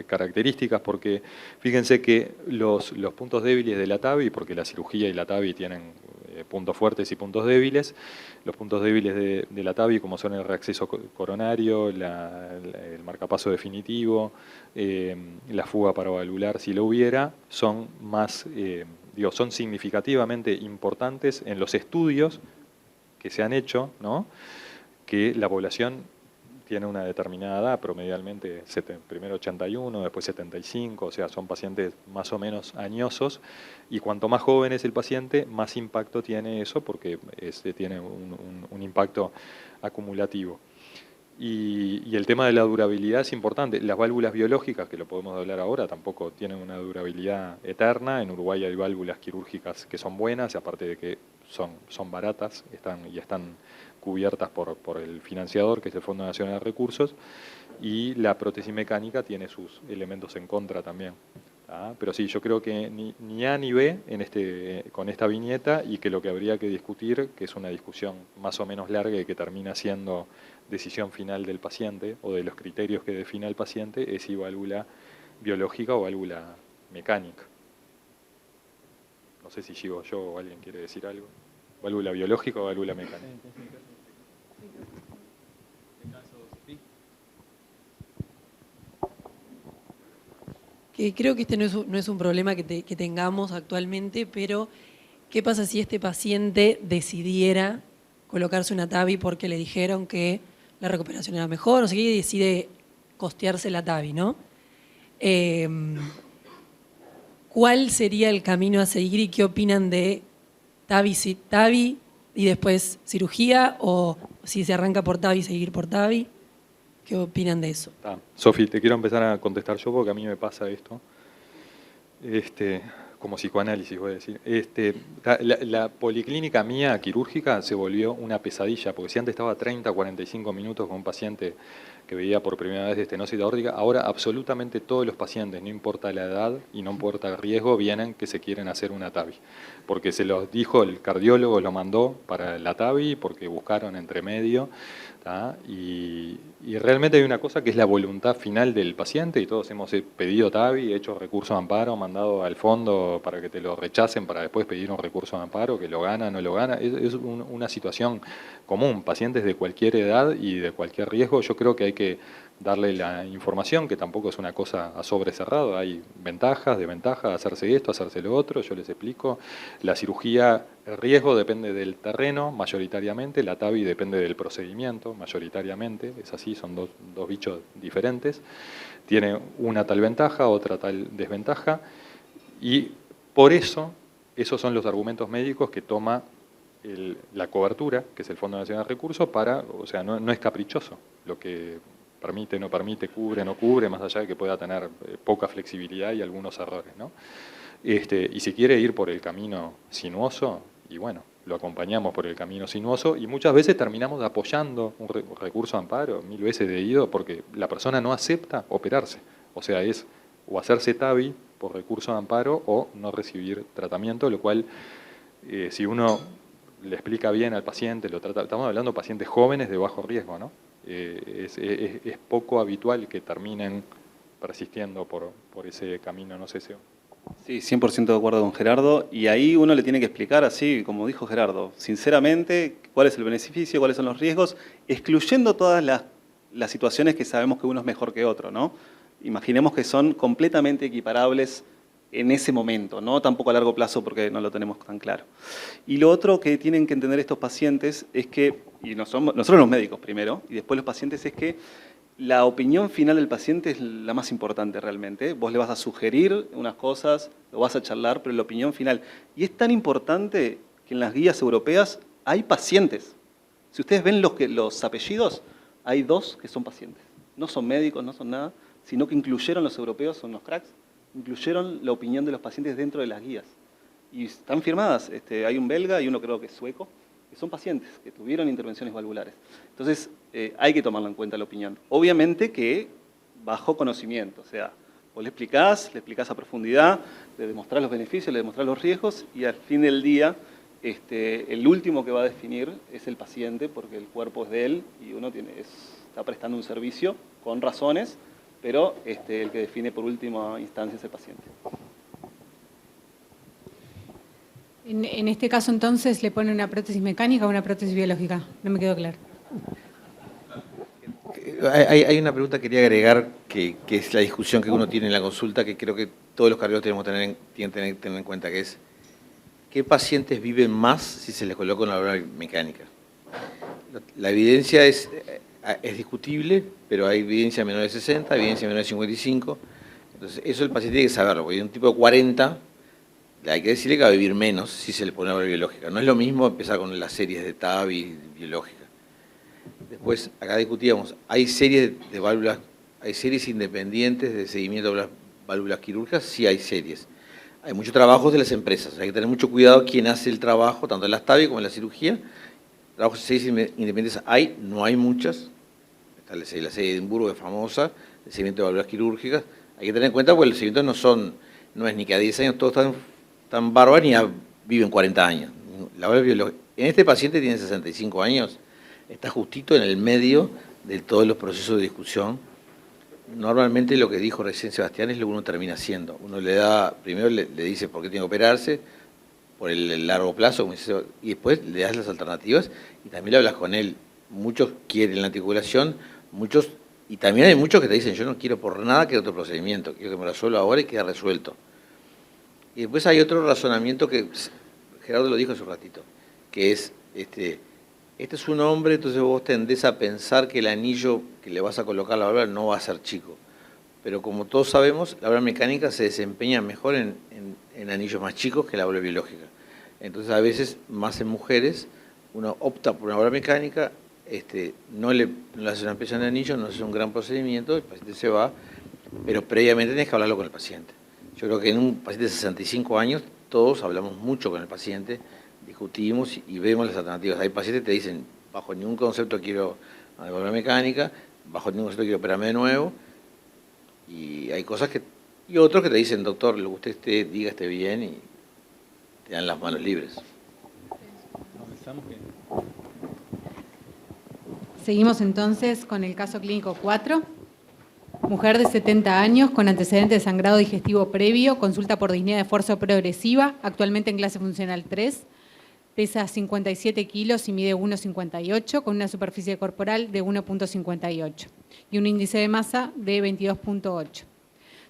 características, porque fíjense que los puntos débiles de la TAVI, porque la cirugía y la TAVI tienen puntos fuertes y puntos débiles, los puntos débiles de la TAVI, como son el reacceso coronario, el marcapaso definitivo, la fuga paravalvular, si lo hubiera, son más, son significativamente importantes en los estudios que se han hecho, ¿no? Que la población tiene una determinada edad, promedialmente primero 81, después 75, o sea, son pacientes más o menos añosos, y cuanto más joven es el paciente, más impacto tiene eso, porque tiene un impacto acumulativo. Y el tema de la durabilidad es importante. Las válvulas biológicas, que lo podemos hablar ahora, tampoco tienen una durabilidad eterna. En Uruguay hay válvulas quirúrgicas que son buenas, aparte de que son baratas y están cubiertas por el financiador, que es el Fondo Nacional de Recursos, y la prótesis mecánica tiene sus elementos en contra también. Pero sí, yo creo que ni A ni B con esta viñeta, y que lo que habría que discutir, que es una discusión más o menos larga y que termina siendo decisión final del paciente o de los criterios que define el paciente, es si válvula biológica o válvula mecánica. No sé si sigo yo o alguien quiere decir algo. ¿Válvula biológica o válvula mecánica? Que creo que este no es un problema que tengamos actualmente, pero ¿qué pasa si este paciente decidiera colocarse una TAVI porque le dijeron que la recuperación era mejor, o sea, que decide costearse la TAVI, ¿no? ¿Cuál sería el camino a seguir y qué opinan de TAVI y después cirugía, o si se arranca por TAVI, seguir por TAVI? ¿Qué opinan de eso? Sofi, te quiero empezar a contestar yo porque a mí me pasa esto. Como psicoanálisis voy a decir. La policlínica mía quirúrgica se volvió una pesadilla, porque si antes estaba 30, 45 minutos con un paciente que veía por primera vez estenosis aórtica, ahora absolutamente todos los pacientes, no importa la edad y no importa el riesgo, vienen que se quieren hacer una TAVI. Porque se los dijo el cardiólogo, lo mandó para la TAVI, porque buscaron entre medio. Y realmente hay una cosa que es la voluntad final del paciente, y todos hemos pedido TAVI, hecho recurso de amparo, mandado al fondo para que te lo rechacen, para después pedir un recurso de amparo, que lo gana, no lo gana. Es una situación común, pacientes de cualquier edad y de cualquier riesgo. Yo creo que hay que darle la información, que tampoco es una cosa a sobre cerrado, hay ventajas, desventajas, hacerse esto, hacerse lo otro, yo les explico. La cirugía, el riesgo depende del terreno, mayoritariamente, la TAVI depende del procedimiento, mayoritariamente, es así, son dos bichos diferentes. Tiene una tal ventaja, otra tal desventaja, y por eso, esos son los argumentos médicos que toma la cobertura, que es el Fondo Nacional de Recursos, o sea, no es caprichoso lo que permite, no permite, cubre, no cubre, más allá de que pueda tener poca flexibilidad y algunos errores, ¿no? Y si quiere ir por el camino sinuoso, y bueno, lo acompañamos por el camino sinuoso, y muchas veces terminamos apoyando un recurso de amparo, 1000 veces de ido, porque la persona no acepta operarse. O sea, es o hacerse TAVI por recurso de amparo o no recibir tratamiento, lo cual, si uno le explica bien al paciente, lo trata, estamos hablando de pacientes jóvenes de bajo riesgo, ¿no? Es poco habitual que terminen persistiendo por ese camino, no sé si... Sí, 100% de acuerdo con Gerardo, y ahí uno le tiene que explicar, así como dijo Gerardo, sinceramente, cuál es el beneficio, cuáles son los riesgos, excluyendo todas las situaciones que sabemos que uno es mejor que otro, ¿no? Imaginemos que son completamente equiparables en ese momento, no tampoco a largo plazo porque no lo tenemos tan claro. Y lo otro que tienen que entender estos pacientes es que, y nosotros los médicos primero, y después los pacientes, es que la opinión final del paciente es la más importante realmente. Vos le vas a sugerir unas cosas, lo vas a charlar, pero la opinión final. Y es tan importante que en las guías europeas hay pacientes. Si ustedes ven los apellidos, hay 2 que son pacientes. No son médicos, no son nada, sino que incluyeron los europeos, son unos cracks, incluyeron la opinión de los pacientes dentro de las guías. Y están firmadas, hay un belga y uno creo que es sueco, que son pacientes que tuvieron intervenciones valvulares. Entonces, hay que tomarlo en cuenta la opinión. Obviamente que bajo conocimiento, o sea, vos le explicás a profundidad, le demostrás los beneficios, le demostrás los riesgos, y al fin del día, el último que va a definir es el paciente, porque el cuerpo es de él y uno está prestando un servicio con razones, pero el que define por última instancia es el paciente. En este caso, entonces, ¿le pone una prótesis mecánica o una prótesis biológica? No me quedó claro. Hay una pregunta que quería agregar, que es la discusión que uno tiene en la consulta, que creo que todos los cardiólogos tienen que tener en cuenta, que es ¿qué pacientes viven más si se les coloca una válvula mecánica? La evidencia es discutible, pero hay evidencia menor de 60, evidencia menor de 55. Entonces, eso el paciente tiene que saberlo, porque un tipo de 40, hay que decirle que va a vivir menos si se le pone una válvula biológica. No es lo mismo empezar con las series de TAVI biológica. Después, acá discutíamos, hay series de válvulas, hay series independientes de seguimiento de las válvulas quirúrgicas, sí hay series. Hay mucho trabajo de las empresas, hay que tener mucho cuidado quién hace el trabajo, tanto en las TAVI como en la cirugía. Trabajos de series independientes hay, no hay muchas. Está la serie de Edimburgo, que es famosa, el seguimiento de válvulas quirúrgicas. Hay que tener en cuenta porque los seguimientos no son no es ni que a 10 años todos están bárbaros ni viven 40 años. La valvula biológica. En este paciente tiene 65 años, está justito en el medio de todos los procesos de discusión. Normalmente lo que dijo recién Sebastián es lo que uno termina haciendo. Uno le da, primero le dice por qué tiene que operarse, por el largo plazo, como dice, y después le das las alternativas y también le hablas con él. Muchos quieren la articulación, muchos, y también hay muchos que te dicen, yo no quiero por nada que otro procedimiento, quiero que me lo resuelva ahora y quede resuelto. Y después hay otro razonamiento que Gerardo lo dijo hace un ratito, que es, este es un hombre, entonces vos tendés a pensar que el anillo que le vas a colocar a la válvula no va a ser chico. Pero como todos sabemos, la válvula mecánica se desempeña mejor en anillos más chicos que la válvula biológica. Entonces a veces, más en mujeres, uno opta por una válvula mecánica, no le hace una ampliación de anillo, no hace un gran procedimiento, el paciente se va, pero previamente tenés que hablarlo con el paciente. Yo creo que en un paciente de 65 años todos hablamos mucho con el paciente, discutimos y vemos las alternativas. Hay pacientes que te dicen, bajo ningún concepto quiero una válvula mecánica, bajo ningún concepto quiero operarme de nuevo, y hay cosas y otros que te dicen, doctor, lo que usted diga esté bien, y te dan las manos libres. Seguimos entonces con el caso clínico 4. Mujer de 70 años con antecedentes de sangrado digestivo previo, consulta por disnea de esfuerzo progresiva, actualmente en clase funcional 3, pesa 57 kilos y mide 1,58, con una superficie corporal de 1,58 y un índice de masa de 22,8.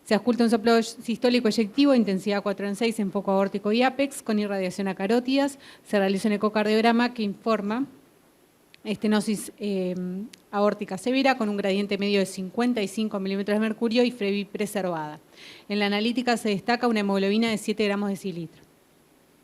Se ausculta un soplo sistólico eyectivo, intensidad 4 en 6 en foco aórtico y ápex, con irradiación a carótidas. Se realiza un ecocardiograma que informa estenosis aórtica severa con un gradiente medio de 55 milímetros de mercurio y FREVI preservada. En la analítica se destaca una hemoglobina de 7 gramos de cilitro.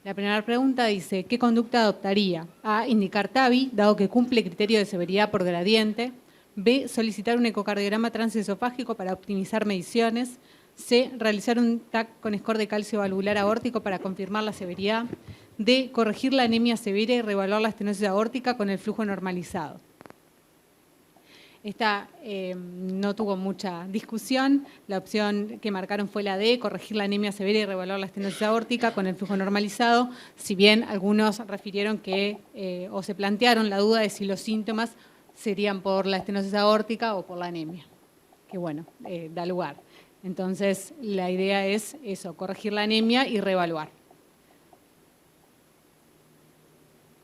La primera pregunta dice, ¿qué conducta adoptaría? A, indicar TAVI, dado que cumple criterio de severidad por gradiente. B, solicitar un ecocardiograma transesofágico para optimizar mediciones. C, realizar un TAC con score de calcio valvular aórtico para confirmar la severidad. D, corregir la anemia severa y reevaluar la estenosis aórtica con el flujo normalizado. Esta no tuvo mucha discusión. La opción que marcaron fue la D, corregir la anemia severa y reevaluar la estenosis aórtica con el flujo normalizado, si bien algunos refirieron que, o se plantearon la duda de si los síntomas serían por la estenosis aórtica o por la anemia, que bueno, da lugar. Entonces, la idea es eso, corregir la anemia y reevaluar.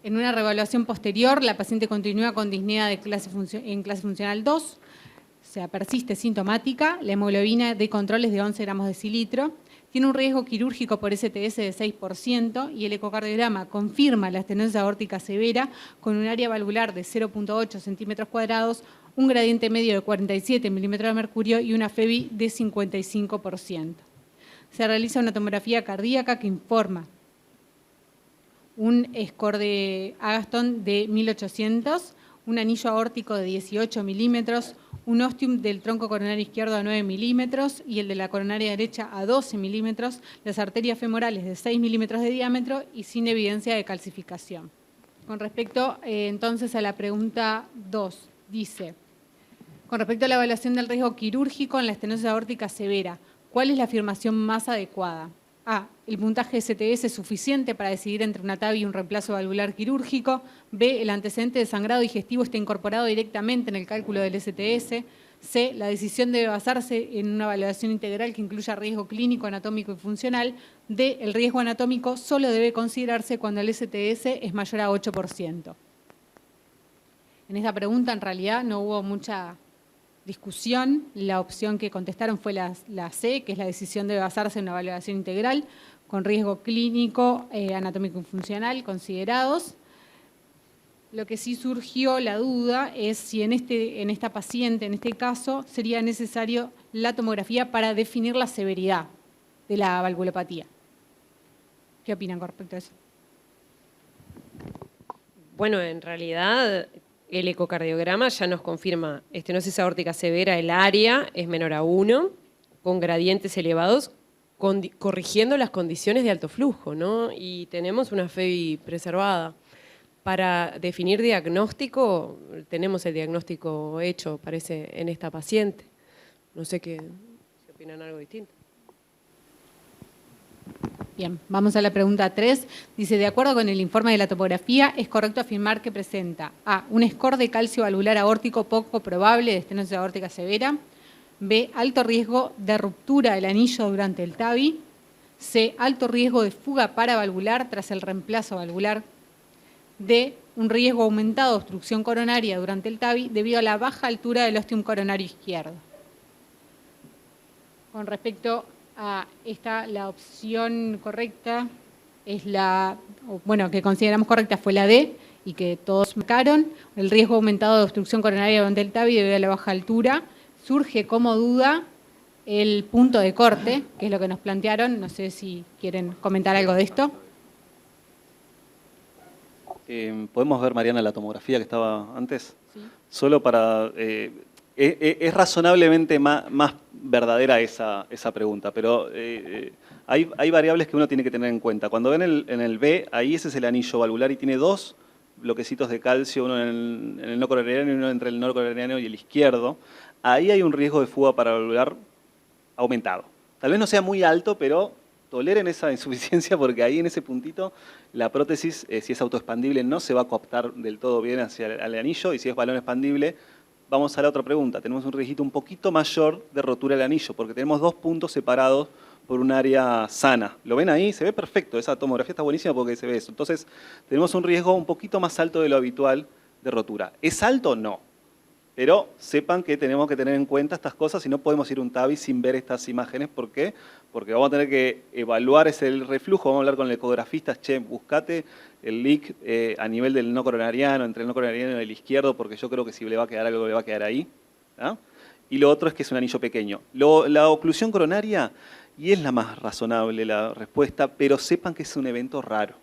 En una reevaluación posterior, la paciente continúa con disnea en clase funcional 2, o sea, persiste sintomática, la hemoglobina de control es de 11 gramos de cilitro, tiene un riesgo quirúrgico por STS de 6% y el ecocardiograma confirma la estenosis aórtica severa con un área valvular de 0,8 centímetros cuadrados, un gradiente medio de 47 milímetros de mercurio y una FEVI de 55%. Se realiza una tomografía cardíaca que informa un score de Agaston de 1800, un anillo aórtico de 18 milímetros, un ostium del tronco coronario izquierdo a 9 milímetros y el de la coronaria derecha a 12 milímetros, las arterias femorales de 6 milímetros de diámetro y sin evidencia de calcificación. Con respecto entonces a la pregunta 2, dice, con respecto a la evaluación del riesgo quirúrgico en la estenosis aórtica severa, ¿cuál es la afirmación más adecuada? A, el puntaje STS es suficiente para decidir entre una TAVI y un reemplazo valvular quirúrgico. B, el antecedente de sangrado digestivo está incorporado directamente en el cálculo del STS. C, la decisión debe basarse en una evaluación integral que incluya riesgo clínico, anatómico y funcional. D, el riesgo anatómico solo debe considerarse cuando el STS es mayor a 8%. En esta pregunta en realidad no hubo mucha discusión. La opción que contestaron fue la C, que es la decisión debe basarse en una evaluación integral con riesgo clínico, anatómico y funcional considerados. Lo que sí surgió la duda es si en esta paciente, en este caso, sería necesario la tomografía para definir la severidad de la valvulopatía. ¿Qué opinan con respecto a eso? Bueno, en realidad el ecocardiograma ya nos confirma estenosis aórtica severa, el área es menor a 1, con gradientes elevados, corrigiendo las condiciones de alto flujo, ¿no? Y tenemos una FEVI preservada. Para definir diagnóstico, tenemos el diagnóstico hecho, parece, en esta paciente. No sé si opinan algo distinto. Bien, vamos a la pregunta 3. Dice, de acuerdo con el informe de la tomografía, ¿es correcto afirmar que presenta A, un score de calcio valvular aórtico poco probable de estenosis aórtica severa? B, alto riesgo de ruptura del anillo durante el TAVI. C, alto riesgo de fuga paravalvular tras el reemplazo valvular. D, un riesgo aumentado de obstrucción coronaria durante el TAVI debido a la baja altura del ostium coronario izquierdo. Con respecto a esta, la opción correcta es que consideramos correcta fue la D y que todos marcaron. El riesgo aumentado de obstrucción coronaria durante el TAVI debido a la baja altura. Surge como duda el punto de corte, que es lo que nos plantearon. No sé si quieren comentar algo de esto. ¿Podemos ver, Mariana, la tomografía que estaba antes? Sí. Solo para... es razonablemente más verdadera esa pregunta, pero hay variables que uno tiene que tener en cuenta. Cuando ven en el B, ahí ese es el anillo valvular y tiene dos bloquecitos de calcio, uno en el no coronariano y uno entre el no coronariano y el izquierdo. Ahí hay un riesgo de fuga paravalvular aumentado. Tal vez no sea muy alto, pero toleren esa insuficiencia porque ahí en ese puntito la prótesis, si es autoexpandible, no se va a coaptar del todo bien hacia el anillo, y si es balón expandible, vamos a la otra pregunta. Tenemos un riesgo un poquito mayor de rotura del anillo porque tenemos dos puntos separados por un área sana. ¿Lo ven ahí? Se ve perfecto. Esa tomografía está buenísima porque se ve eso. Entonces, tenemos un riesgo un poquito más alto de lo habitual de rotura. ¿Es alto? No. Pero sepan que tenemos que tener en cuenta estas cosas y no podemos ir a un TAVI sin ver estas imágenes. ¿Por qué? Porque vamos a tener que evaluar el reflujo. Vamos a hablar con el ecografista. Che, buscate el leak a nivel del no coronariano, entre el no coronariano y el izquierdo, porque yo creo que si le va a quedar algo, le va a quedar ahí. ¿Ah? Y lo otro es que es un anillo pequeño. La oclusión coronaria, y es la más razonable la respuesta, pero sepan que es un evento raro.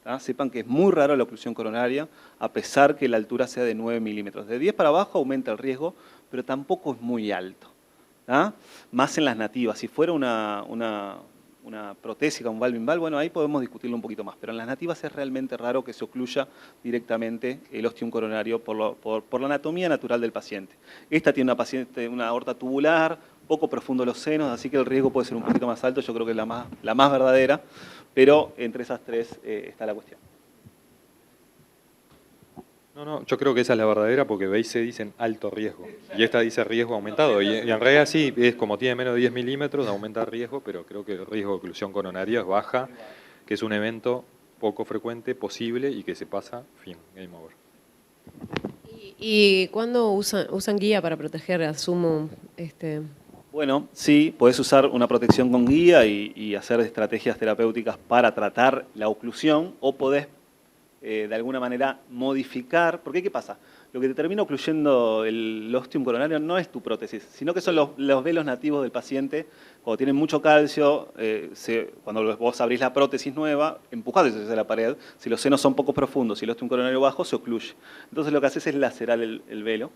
¿Ah? Sepan que es muy raro la oclusión coronaria, a pesar que la altura sea de 9 milímetros. De 10 para abajo aumenta el riesgo, pero tampoco es muy alto. ¿Ah? Más en las nativas. Si fuera una protésica, un valve in valve, bueno, ahí podemos discutirlo un poquito más. Pero en las nativas es realmente raro que se ocluya directamente el ostium coronario por la anatomía natural del paciente. Esta tiene una aorta tubular, poco profundo los senos, así que el riesgo puede ser un poquito más alto. Yo creo que es la más verdadera. Pero entre esas tres está la cuestión. No, yo creo que esa es la verdadera porque veis se dicen alto riesgo y esta dice riesgo aumentado y en realidad sí, es como tiene menos de 10 milímetros, aumenta el riesgo, pero creo que el riesgo de oclusión coronaria es baja, que es un evento poco frecuente, posible y que se pasa, fin, game over. ¿Y cuándo usan guía para proteger, asumo? Bueno, sí, podés usar una protección con guía y hacer estrategias terapéuticas para tratar la oclusión o podés de alguna manera modificar, porque ¿qué pasa? Lo que te termina ocluyendo el ostium coronario no es tu prótesis, sino que son los velos nativos del paciente. Cuando tienen mucho calcio, cuando vos abrís la prótesis nueva, empujás hacia la pared. Si los senos son poco profundos y el ostium coronario bajo, se ocluye. Entonces lo que haces es lacerar el velo.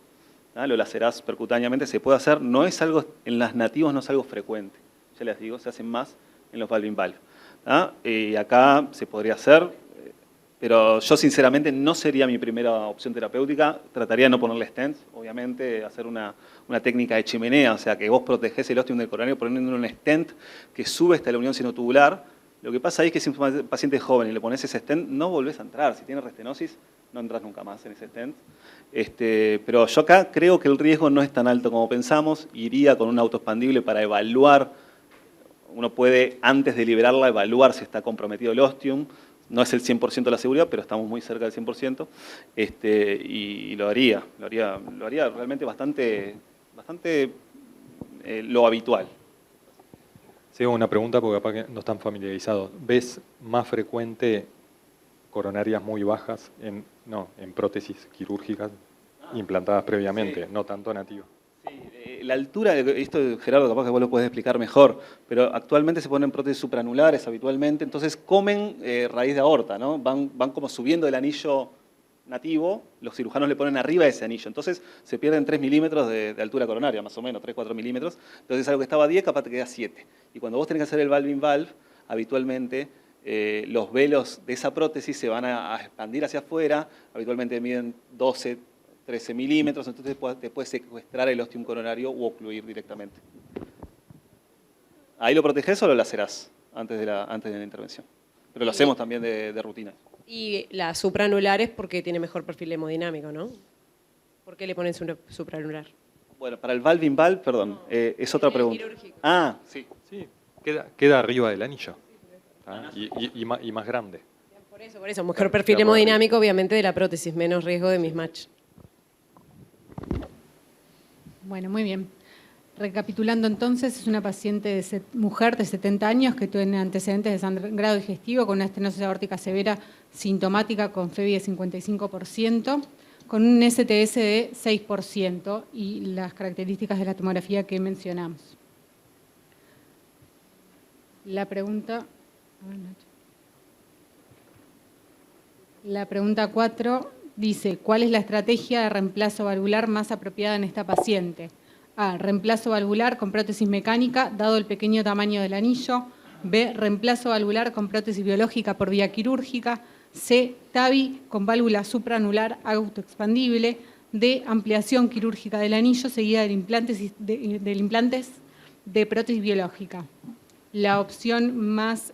¿Ah? Lo lacerás percutánеamente, se puede hacer, no es algo, en las nativos no es algo frecuente. Ya les digo, se hacen más en los valve in valve. ¿Ah? Y acá se podría hacer, pero yo sinceramente no sería mi primera opción terapéutica. Trataría de no ponerle stents, obviamente, hacer una técnica de chimenea, o sea, que vos protegés el ostium del coronario poniendo un stent que sube hasta la unión sinotubular. Lo que pasa ahí es que si un paciente es joven y le pones ese stent, no volvés a entrar. Si tiene restenosis, no entras nunca más en ese stent. Pero yo acá creo que el riesgo no es tan alto como pensamos. Iría con un autoexpandible para evaluar. Uno puede, antes de liberarla, evaluar si está comprometido el ostium. No es el 100% de la seguridad, pero estamos muy cerca del 100%. Y lo haría realmente bastante lo habitual. Sí, una pregunta porque capaz que no están familiarizados. ¿Ves más frecuente coronarias muy bajas en prótesis quirúrgicas implantadas previamente, no tanto nativas? Sí, la altura, esto Gerardo capaz que vos lo podés explicar mejor, pero actualmente se ponen prótesis supranulares habitualmente, entonces comen raíz de aorta, ¿no? Van como subiendo el anillo nativo, los cirujanos le ponen arriba ese anillo, entonces se pierden 3 milímetros de altura coronaria, más o menos, 3-4 milímetros, entonces algo que estaba a 10 capaz te queda 7. Y cuando vos tenés que hacer el valve in valve, habitualmente los velos de esa prótesis se van a expandir hacia afuera, habitualmente miden 12, 13 milímetros, entonces te puede secuestrar el ostium coronario u ocluir directamente. ¿Ahí lo protegés o lo lacerás? antes de la intervención. Pero lo hacemos también de rutina. Y la supranular es porque tiene mejor perfil hemodinámico, ¿no? ¿Por qué le ponen supranular? Bueno, para el valve in valve, perdón, es otra pregunta. Ah, sí. Sí, queda arriba del anillo. Y más grande. Por eso, mejor perfil hemodinámico, obviamente, de la prótesis, menos riesgo de mismatch. Bueno, muy bien. Recapitulando entonces, es una paciente mujer de 70 años que tiene antecedentes de sangrado digestivo con una estenosis aórtica severa sintomática con FEBI de 55%, con un STS de 6% y las características de la tomografía que mencionamos. La pregunta 4 dice, ¿cuál es la estrategia de reemplazo valvular más apropiada en esta paciente? A. Reemplazo valvular con prótesis mecánica, dado el pequeño tamaño del anillo. B. Reemplazo valvular con prótesis biológica por vía quirúrgica. C. TAVI con válvula supranular autoexpandible. D. Ampliación quirúrgica del anillo seguida del implantes de prótesis biológica. La opción más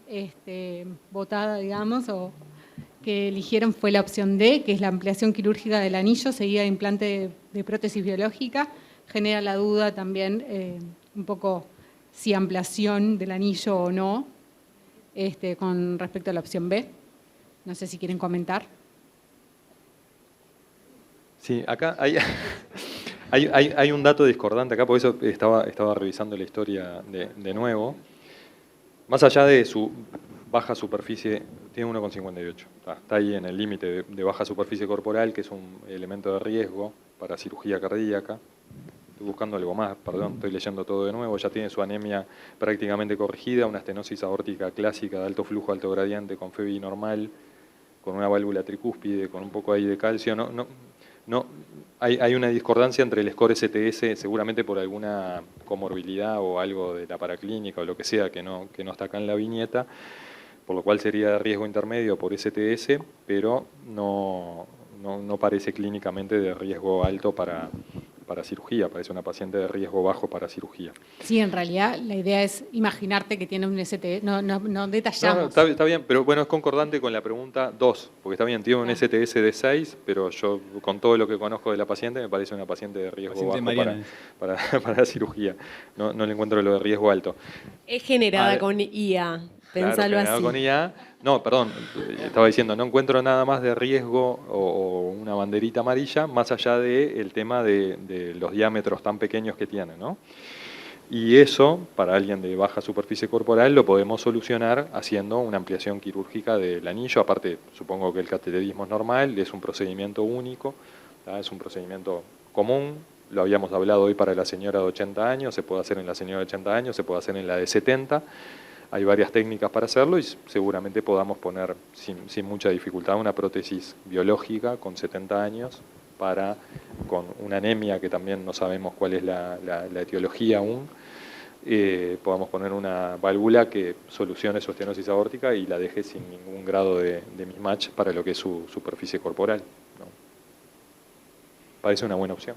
votada, digamos, o que eligieron fue la opción D, que es la ampliación quirúrgica del anillo seguida de implante de prótesis biológica. Genera la duda también un poco si ampliación del anillo o no, con respecto a la opción B. No sé si quieren comentar. Sí, acá hay un dato discordante acá, por eso estaba revisando la historia de nuevo. Más allá de su baja superficie, tiene 1,58. Está ahí en el límite de baja superficie corporal, que es un elemento de riesgo para cirugía cardíaca. Estoy buscando algo más, perdón, estoy leyendo todo de nuevo. Ya tiene su anemia prácticamente corregida, una estenosis aórtica clásica de alto flujo, alto gradiente, con FEBI normal, con una válvula tricúspide, con un poco ahí de calcio. Hay una discordancia entre el score STS, seguramente por alguna comorbilidad o algo de la paraclínica o lo que sea que no está acá en la viñeta, por lo cual sería de riesgo intermedio por STS, pero no parece clínicamente de riesgo alto para cirugía, parece una paciente de riesgo bajo para cirugía. Sí, en realidad la idea es imaginarte que tiene un STS, no detallamos. No, está bien, pero bueno, es concordante con la pregunta 2, porque está bien, tiene un STS de 6, pero yo con todo lo que conozco de la paciente me parece una paciente de riesgo bajo para cirugía. No le encuentro lo de riesgo alto. Es generada con IA, pensalo así. Con IA. No, perdón, estaba diciendo, no encuentro nada más de riesgo o una banderita amarilla, más allá del tema de los diámetros tan pequeños que tiene, ¿no? Y eso, para alguien de baja superficie corporal, lo podemos solucionar haciendo una ampliación quirúrgica del anillo. Aparte, supongo que el cateterismo es normal, es un procedimiento único, ¿tá? Es un procedimiento común. Lo habíamos hablado hoy para la señora de 80 años, se puede hacer en la señora de 80 años, se puede hacer en la de 70. Hay varias técnicas para hacerlo y seguramente podamos poner sin mucha dificultad una prótesis biológica con 70 años con una anemia que también no sabemos cuál es la etiología aún, podamos poner una válvula que solucione su estenosis aórtica y la deje sin ningún grado de mismatch para lo que es su superficie corporal, ¿no? Parece una buena opción.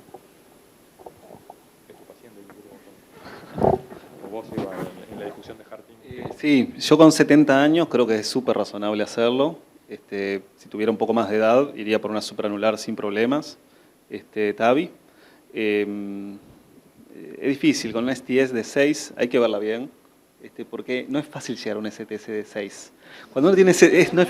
¿O vos, Eva, en la discusión de Harting? Sí, yo con 70 años creo que es súper razonable hacerlo. Si tuviera un poco más de edad, iría por una supranular sin problemas, TAVI. Es difícil, con un STS de 6 hay que verla bien, porque no es fácil llegar a un STS de 6. Cuando uno tiene no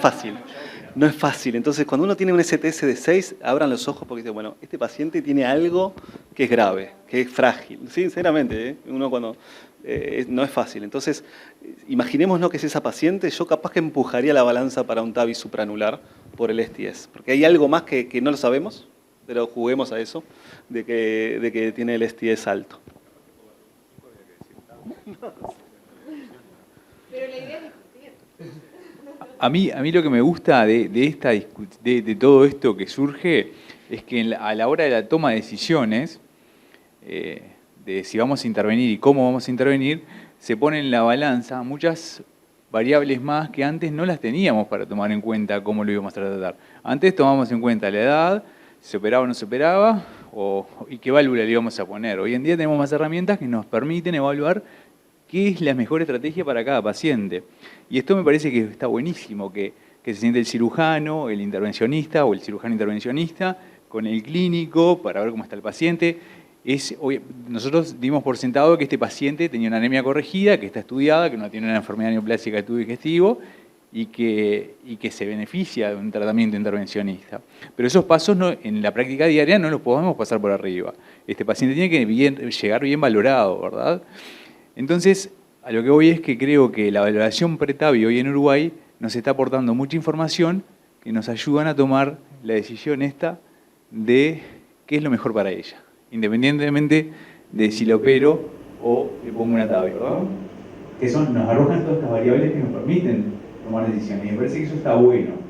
es fácil. Entonces, cuando uno tiene un STS de 6, abran los ojos porque dice, bueno, este paciente tiene algo que es grave, que es frágil. Sinceramente, uno cuando no es fácil. Entonces, imaginémonos que es esa paciente, yo capaz que empujaría la balanza para un TAVI supranular por el STS, porque hay algo más que no lo sabemos, pero juguemos a eso, de que tiene el STS alto. Pero la idea es discutir. A mí lo que me gusta de todo esto que surge es que a la hora de la toma de decisiones, de si vamos a intervenir y cómo vamos a intervenir, se ponen en la balanza muchas variables más que antes no las teníamos para tomar en cuenta cómo lo íbamos a tratar. Antes tomábamos en cuenta la edad, si se operaba o no se operaba, y qué válvula le íbamos a poner. Hoy en día tenemos más herramientas que nos permiten evaluar qué es la mejor estrategia para cada paciente. Y esto me parece que está buenísimo, que se siente el cirujano, el intervencionista o el cirujano intervencionista con el clínico para ver cómo está el paciente. Nosotros dimos por sentado que este paciente tenía una anemia corregida, que está estudiada, que no tiene una enfermedad neoplásica del tubo digestivo y que se beneficia de un tratamiento intervencionista. Pero esos pasos en la práctica diaria no los podemos pasar por arriba. Este paciente tiene que llegar bien valorado, ¿verdad? Entonces, a lo que voy es que creo que la valoración pre-TAVI hoy en Uruguay nos está aportando mucha información que nos ayudan a tomar la decisión esta de qué es lo mejor para ella, independientemente de si lo opero o le pongo una TAVI, ¿verdad? Que nos arrojan todas estas variables que nos permiten tomar decisiones. Y me parece que eso está bueno.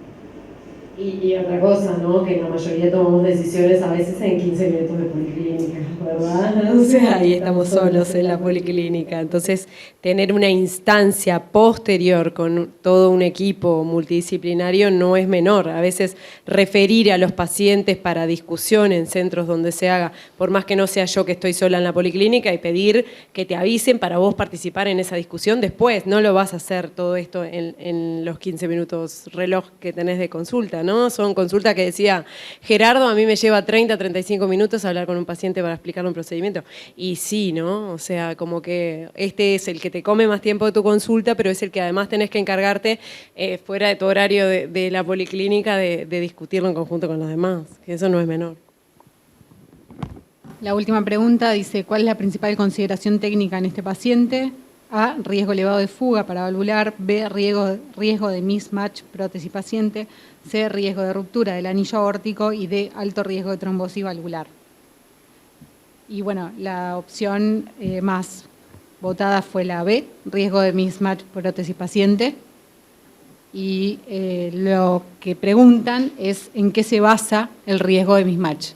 Y otra cosa, ¿no? Que la mayoría tomamos decisiones a veces en 15 minutos de policlínica, ¿verdad? O sea, ahí estamos solos en la policlínica. Entonces, tener una instancia posterior con todo un equipo multidisciplinario no es menor. A veces referir a los pacientes para discusión en centros donde se haga, por más que no sea yo que estoy sola en la policlínica, y pedir que te avisen para vos participar en esa discusión después. No lo vas a hacer todo esto en los 15 minutos reloj que tenés de consulta, ¿no? Son consultas que decía Gerardo, a mí me lleva 30, 35 minutos hablar con un paciente para explicarle un procedimiento. Y sí, ¿no? O sea, como que este es el que te come más tiempo de tu consulta, pero es el que además tenés que encargarte fuera de tu horario de la policlínica de discutirlo en conjunto con los demás, que eso no es menor. La última pregunta dice, ¿cuál es la principal consideración técnica en este paciente? A, riesgo elevado de fuga paravalvular. B, riesgo de mismatch prótesis paciente. C, riesgo de ruptura del anillo aórtico. Y D, alto riesgo de trombosis valvular. Y bueno, la opción más votada fue la B, riesgo de mismatch prótesis paciente. Y lo que preguntan es en qué se basa el riesgo de mismatch.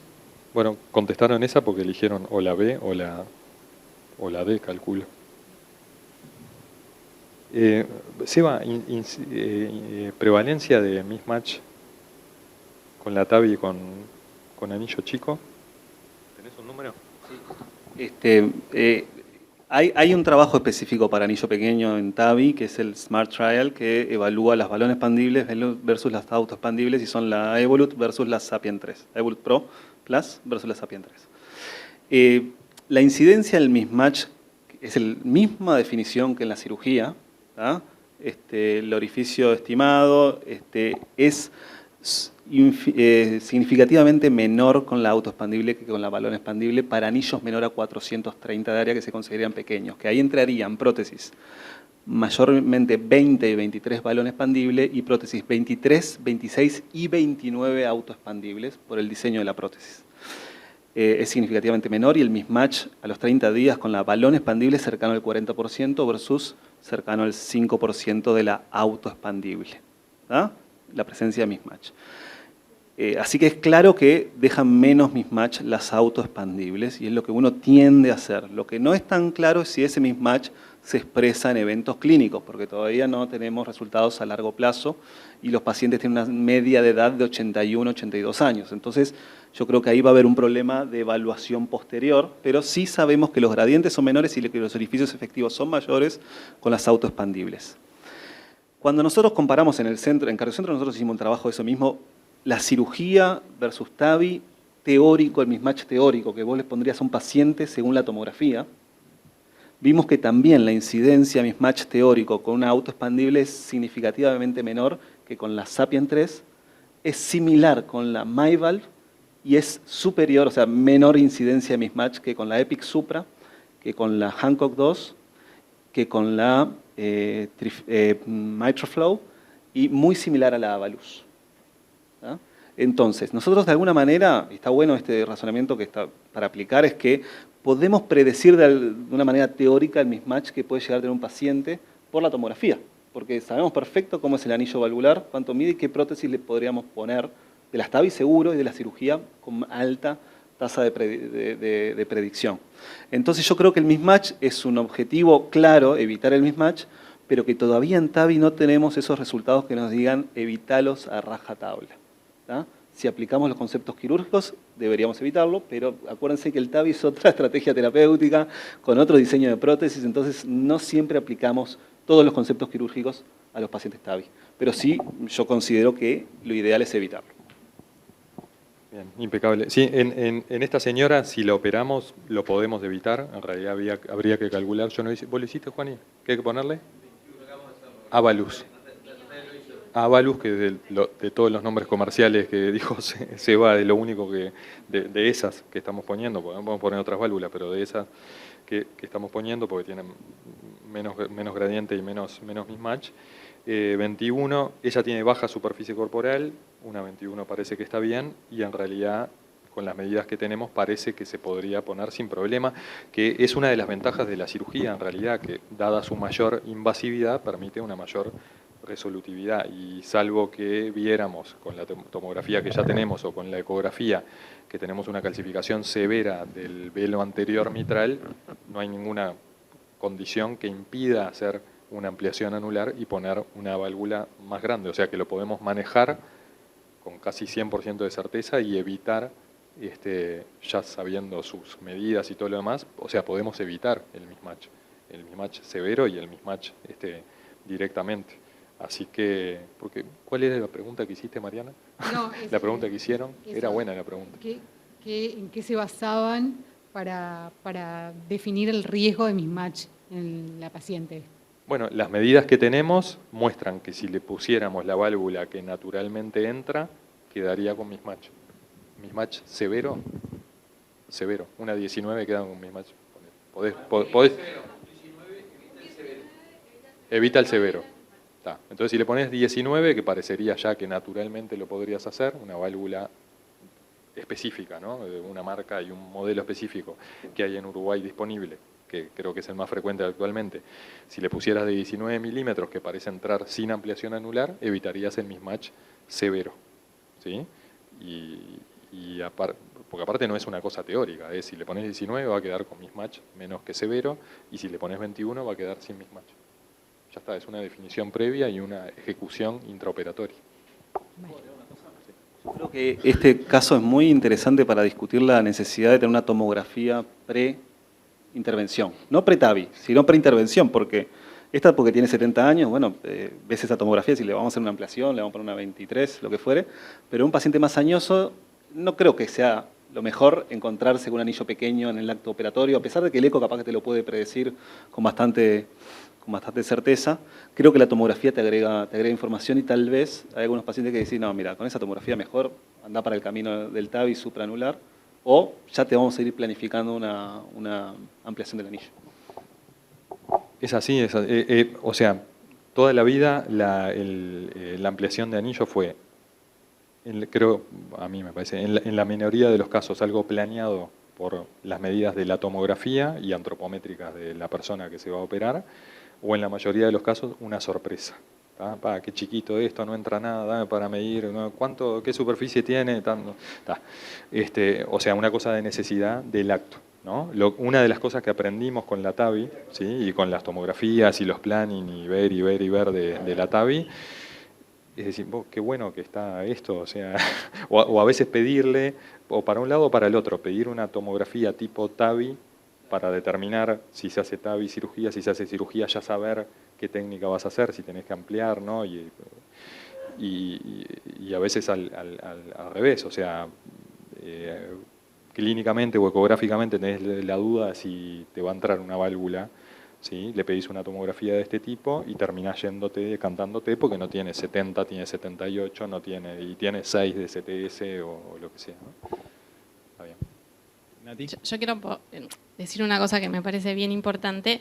Bueno, contestaron esa porque eligieron o la B o la D, calculo. Seba, prevalencia de mismatch con la TAVI y con anillo chico. ¿Tenés un número? Sí. Hay un trabajo específico para anillo pequeño en TAVI, que es el SMART Trial, que evalúa las balones expandibles versus las autoexpandibles, y son la Evolut versus la Sapien 3. Evolut Pro Plus versus la Sapien 3. La incidencia del mismatch es la misma definición que en la cirugía. El orificio estimado es significativamente menor con la autoexpandible que con la balón expandible para anillos menor a 430 de área que se consideran pequeños, que ahí entrarían prótesis mayormente 20 y 23 balón expandible y prótesis 23, 26 y 29 autoexpandibles por el diseño de la prótesis. Es significativamente menor y el mismatch a los 30 días con la balón expandible es cercano al 40% versus cercano al 5% de la autoexpandible. La presencia de mismatch. Así que es claro que dejan menos mismatch las autoexpandibles y es lo que uno tiende a hacer. Lo que no es tan claro es si ese mismatch se expresa en eventos clínicos, porque todavía no tenemos resultados a largo plazo y los pacientes tienen una media de edad de 81, 82 años. Entonces, yo creo que ahí va a haber un problema de evaluación posterior, pero sí sabemos que los gradientes son menores y que los orificios efectivos son mayores con las autoexpandibles. Cuando nosotros comparamos en el centro, en Cardiocentro, nosotros hicimos un trabajo de eso mismo, la cirugía versus TAVI teórico, el mismatch teórico que vos le pondrías a un paciente según la tomografía, vimos que también la incidencia mismatch teórico con una autoexpandible es significativamente menor que con la Sapien 3, es similar con la MyValve y es superior, o sea, menor incidencia de mismatch que con la EPIC Supra, que con la Hancock 2, que con la MitraFlow y muy similar a la Avaluz. Entonces, nosotros de alguna manera, y está bueno este razonamiento que está para aplicar, es que podemos predecir de una manera teórica el mismatch que puede llegar a tener un paciente por la tomografía, porque sabemos perfecto cómo es el anillo valvular, cuánto mide y qué prótesis le podríamos poner de las TAVI seguro y de la cirugía con alta tasa de predicción. Entonces yo creo que el mismatch es un objetivo claro, evitar el mismatch, pero que todavía en TAVI no tenemos esos resultados que nos digan evitalos a rajatabla. Si aplicamos los conceptos quirúrgicos, deberíamos evitarlo, pero acuérdense que el TAVI es otra estrategia terapéutica, con otro diseño de prótesis, entonces no siempre aplicamos todos los conceptos quirúrgicos a los pacientes TAVI. Pero sí, yo considero que lo ideal es evitarlo. Bien, impecable. Sí, en esta señora, si la operamos, lo podemos evitar. En realidad habría que calcular. Yo no hice, ¿vos lo hiciste, Juani? ¿Qué hay que ponerle? Avalus. Avalus, que de todos los nombres comerciales que dijo se va de lo único que de esas que estamos poniendo, porque no podemos poner otras válvulas, pero de esas que estamos poniendo, porque tienen menos gradiente y menos mismatch. 21, ella tiene baja superficie corporal, una 21 parece que está bien, y en realidad con las medidas que tenemos parece que se podría poner sin problema, que es una de las ventajas de la cirugía en realidad, que dada su mayor invasividad permite una mayor resolutividad, y salvo que viéramos con la tomografía que ya tenemos o con la ecografía que tenemos una calcificación severa del velo anterior mitral, no hay ninguna condición que impida hacer una ampliación anular y poner una válvula más grande, o sea que lo podemos manejar con casi 100% de certeza y evitar, ya sabiendo sus medidas y todo lo demás, o sea, podemos evitar el mismatch severo y el mismatch directamente. Así que, ¿cuál era la pregunta que hiciste, Mariana? No, la pregunta que hicieron, era buena la pregunta. ¿En qué se basaban para definir el riesgo de mismatch en la paciente? Bueno, las medidas que tenemos muestran que si le pusiéramos la válvula que naturalmente entra, quedaría con mismatch. Mismatch severo, una 19 queda con mismatch. Podés evita el severo. Entonces si le pones 19, que parecería ya que naturalmente lo podrías hacer, una válvula específica, ¿no? De una marca y un modelo específico que hay en Uruguay disponible, que creo que es el más frecuente actualmente. Si le pusieras de 19 milímetros, que parece entrar sin ampliación anular, evitarías el mismatch severo, ¿sí? Porque aparte no es una cosa teórica, si le pones 19 va a quedar con mismatch menos que severo, y si le pones 21 va a quedar sin mismatch. Ya está, es una definición previa y una ejecución intraoperatoria. Yo creo que este caso es muy interesante para discutir la necesidad de tener una tomografía pre-intervención. No pre-TAVI, sino pre-intervención, porque tiene 70 años, bueno, ves esa tomografía, si le vamos a hacer una ampliación, le vamos a poner una 23, lo que fuere, pero un paciente más añoso no creo que sea lo mejor encontrarse con un anillo pequeño en el acto operatorio, a pesar de que el eco capaz que te lo puede predecir con bastante certeza. Creo que la tomografía te agrega información, y tal vez hay algunos pacientes que dicen, no, mira, con esa tomografía mejor anda para el camino del TAVI supraanular, o ya te vamos a ir planificando una ampliación del anillo. Es así, o sea, toda la vida la ampliación de anillo fue, creo, a mí me parece, en la minoría de los casos algo planeado por las medidas de la tomografía y antropométricas de la persona que se va a operar, o en la mayoría de los casos una sorpresa. Qué chiquito esto, no entra nada, dame para medir, ¿no? ¿Qué superficie tiene? O sea, una cosa de necesidad del acto, ¿no? Una de las cosas que aprendimos con la TAVI, ¿sí? Y con las tomografías y los planning y ver de la TAVI, es decir, qué bueno que está esto, o sea, o a veces pedirle, o para un lado o para el otro, pedir una tomografía tipo TAVI para determinar si se hace TAVI cirugía, si se hace cirugía ya saber qué técnica vas a hacer, si tenés que ampliar, ¿no? Y a veces al revés, o sea, clínicamente o ecográficamente tenés la duda si te va a entrar una válvula, ¿sí? Le pedís una tomografía de este tipo y terminás decantándote porque no tiene 70, tiene 78, y tiene 6 de CTS o lo que sea, ¿no? Está bien. ¿Nati? Yo quiero decir una cosa que me parece bien importante,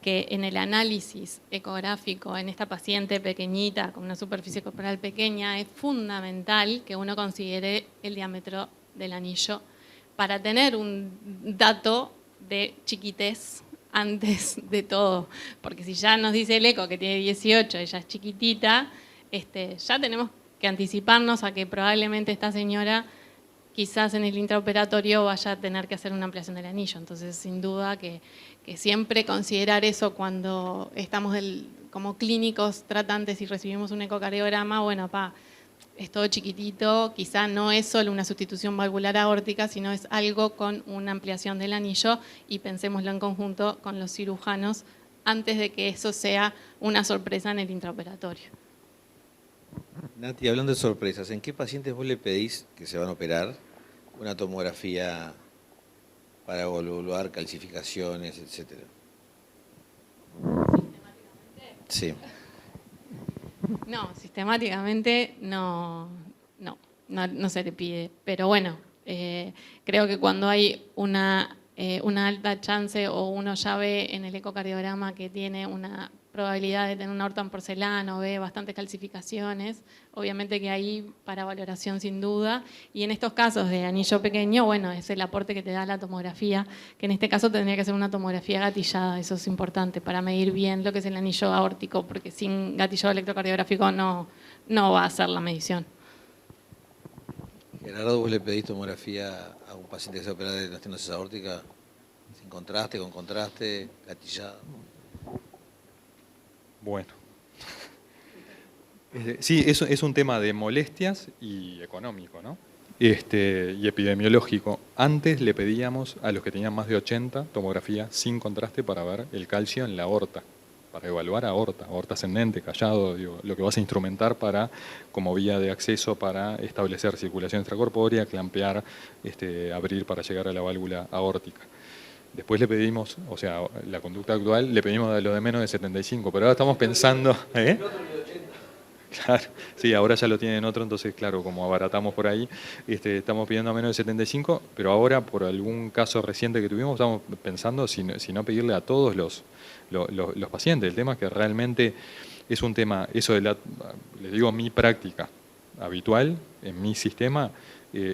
que en el análisis ecográfico en esta paciente pequeñita, con una superficie corporal pequeña, es fundamental que uno considere el diámetro del anillo para tener un dato de chiquitez antes de todo. Porque si ya nos dice el eco que tiene 18, ella es chiquitita, ya tenemos que anticiparnos a que probablemente esta señora quizás en el intraoperatorio vaya a tener que hacer una ampliación del anillo. Entonces, sin duda que siempre considerar eso cuando estamos como clínicos tratantes y recibimos un ecocardiograma, bueno, es todo chiquitito, quizá no es solo una sustitución valvular aórtica, sino es algo con una ampliación del anillo, y pensémoslo en conjunto con los cirujanos antes de que eso sea una sorpresa en el intraoperatorio. Nati, hablando de sorpresas, ¿en qué pacientes vos le pedís que se van a operar una tomografía para evaluar calcificaciones, etcétera? Sí. No, sistemáticamente no se le pide, pero bueno, creo que cuando hay una alta chance o uno ya ve en el ecocardiograma que tiene una probabilidad de tener una aorta en porcelana o ve bastantes calcificaciones, obviamente que ahí para valoración sin duda, y en estos casos de anillo pequeño, bueno, es el aporte que te da la tomografía, que en este caso tendría que ser una tomografía gatillada, eso es importante para medir bien lo que es el anillo aórtico, porque sin gatillo electrocardiográfico no va a ser la medición. Gerardo, ¿vos le pedís tomografía a un paciente que se opera de la estenosis aórtica sin contraste, con contraste, gatillada? Bueno. Sí, es un tema de molestias y económico, ¿no? Y epidemiológico. Antes le pedíamos a los que tenían más de 80 tomografía sin contraste para ver el calcio en la aorta, para evaluar aorta ascendente, callado, digo, lo que vas a instrumentar para, como vía de acceso para establecer circulación extracorpórea, clampear, abrir para llegar a la válvula aórtica. Después le pedimos, o sea, la conducta actual, le pedimos a lo de menos de 75, pero ahora estamos pensando... Claro, sí, ahora ya lo tienen otro, entonces claro, como abaratamos por ahí, estamos pidiendo a menos de 75, pero ahora por algún caso reciente que tuvimos estamos pensando si no pedirle a todos los pacientes. El tema es que realmente es un tema, eso de les digo, mi práctica habitual, en mi sistema,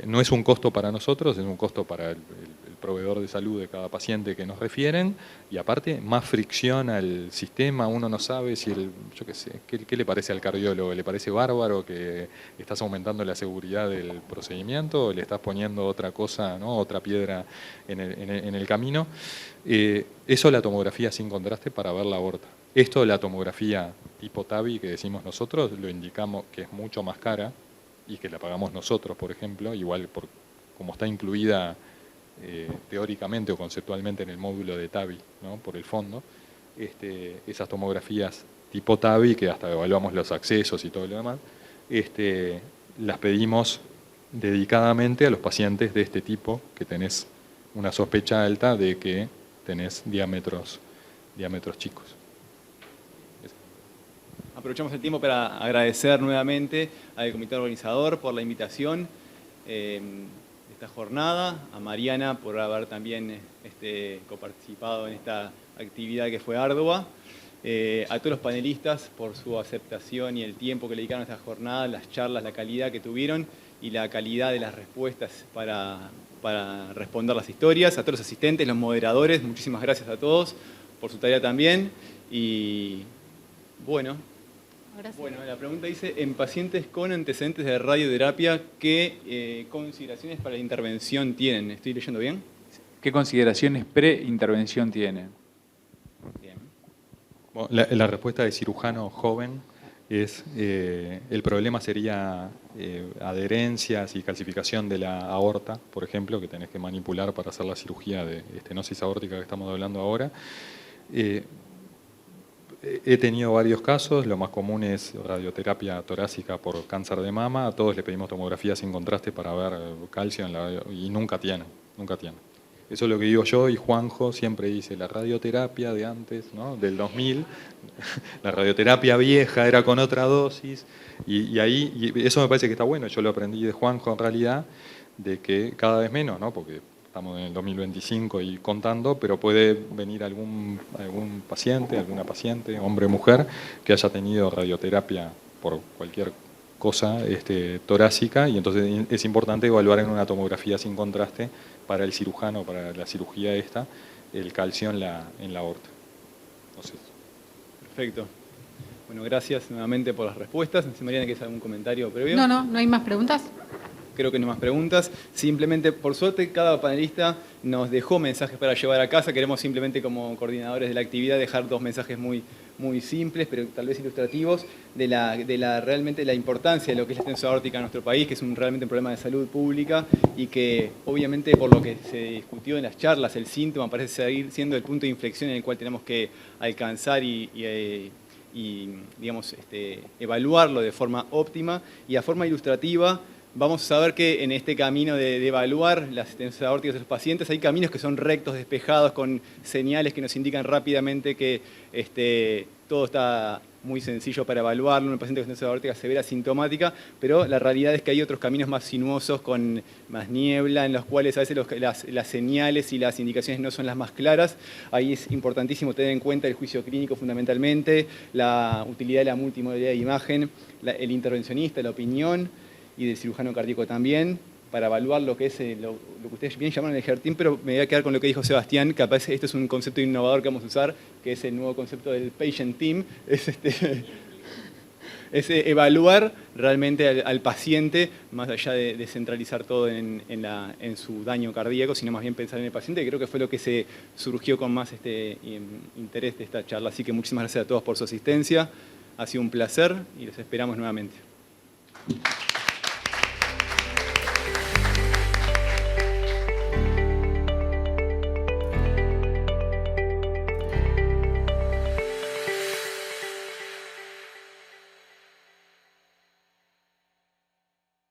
no es un costo para nosotros, es un costo para el proveedor de salud de cada paciente que nos refieren, y aparte más fricción al sistema, uno no sabe si yo qué sé, ¿qué le parece al cardiólogo? ¿Le parece bárbaro que estás aumentando la seguridad del procedimiento o le estás poniendo otra cosa, ¿no? Otra piedra en el camino? Eso la tomografía sin contraste para ver la aorta. Esto la tomografía tipo TAVI que decimos nosotros, lo indicamos que es mucho más cara y que la pagamos nosotros, por ejemplo, igual como está incluida teóricamente o conceptualmente en el módulo de TAVI, ¿no? Por el fondo, esas tomografías tipo TAVI, que hasta evaluamos los accesos y todo lo demás, las pedimos dedicadamente a los pacientes de este tipo, que tenés una sospecha alta de que tenés diámetros chicos. Aprovechamos el tiempo para agradecer nuevamente al comité organizador por la invitación de esta jornada, a Mariana por haber también coparticipado en esta actividad que fue ardua, a todos los panelistas por su aceptación y el tiempo que le dedicaron a esta jornada, las charlas, la calidad que tuvieron y la calidad de las respuestas para responder las historias, a todos los asistentes, los moderadores, muchísimas gracias a todos por su tarea también. Y bueno, la pregunta dice, en pacientes con antecedentes de radioterapia, ¿qué consideraciones para la intervención tienen? ¿Estoy leyendo bien? ¿Qué consideraciones pre-intervención tienen? Bien. Bueno, la respuesta de cirujano joven es, el problema sería adherencias y calcificación de la aorta, por ejemplo, que tenés que manipular para hacer la cirugía de estenosis aórtica que estamos hablando ahora. He tenido varios casos, lo más común es radioterapia torácica por cáncer de mama, a todos le pedimos tomografía sin contraste para ver calcio y nunca tienen. Eso es lo que digo yo, y Juanjo siempre dice, la radioterapia de antes, ¿no? Del 2000, la radioterapia vieja era con otra dosis, y eso me parece que está bueno, yo lo aprendí de Juanjo en realidad, de que cada vez menos, ¿no? Porque estamos en el 2025 y contando, pero puede venir algún paciente, alguna paciente, hombre o mujer, que haya tenido radioterapia por cualquier cosa torácica, y entonces es importante evaluar en una tomografía sin contraste para el cirujano, para la cirugía el calcio en la aorta. Entonces. Perfecto. Bueno, gracias nuevamente por las respuestas. No sé, Mariana, ¿quieres algún comentario previo? No hay más preguntas. Creo que no hay más preguntas. Simplemente, por suerte, cada panelista nos dejó mensajes para llevar a casa. Queremos simplemente, como coordinadores de la actividad, dejar dos mensajes muy muy simples, pero tal vez ilustrativos, realmente la importancia de lo que es la estenosis aórtica en nuestro país, que es realmente un problema de salud pública y que obviamente por lo que se discutió en las charlas, el síntoma parece seguir siendo el punto de inflexión en el cual tenemos que alcanzar y digamos, evaluarlo de forma óptima. Y a forma ilustrativa vamos a saber que en este camino de evaluar las estenosis aórticas de los pacientes hay caminos que son rectos, despejados, con señales que nos indican rápidamente que todo está muy sencillo para evaluarlo en un paciente con estenosis aórtica severa sintomática, pero la realidad es que hay otros caminos más sinuosos con más niebla, en los cuales a veces las señales y las indicaciones no son las más claras. Ahí es importantísimo tener en cuenta el juicio clínico fundamentalmente, la utilidad de la multimodalidad de imagen, el intervencionista, la opinión y del cirujano cardíaco también, para evaluar lo que es lo que ustedes bien llaman el HERTIM, pero me voy a quedar con lo que dijo Sebastián, capaz esto es un concepto innovador que vamos a usar, que es el nuevo concepto del patient team, es evaluar realmente al paciente, más allá de centralizar todo en su daño cardíaco, sino más bien pensar en el paciente, que creo que fue lo que se surgió con más interés de esta charla. Así que muchísimas gracias a todos por su asistencia, ha sido un placer y los esperamos nuevamente.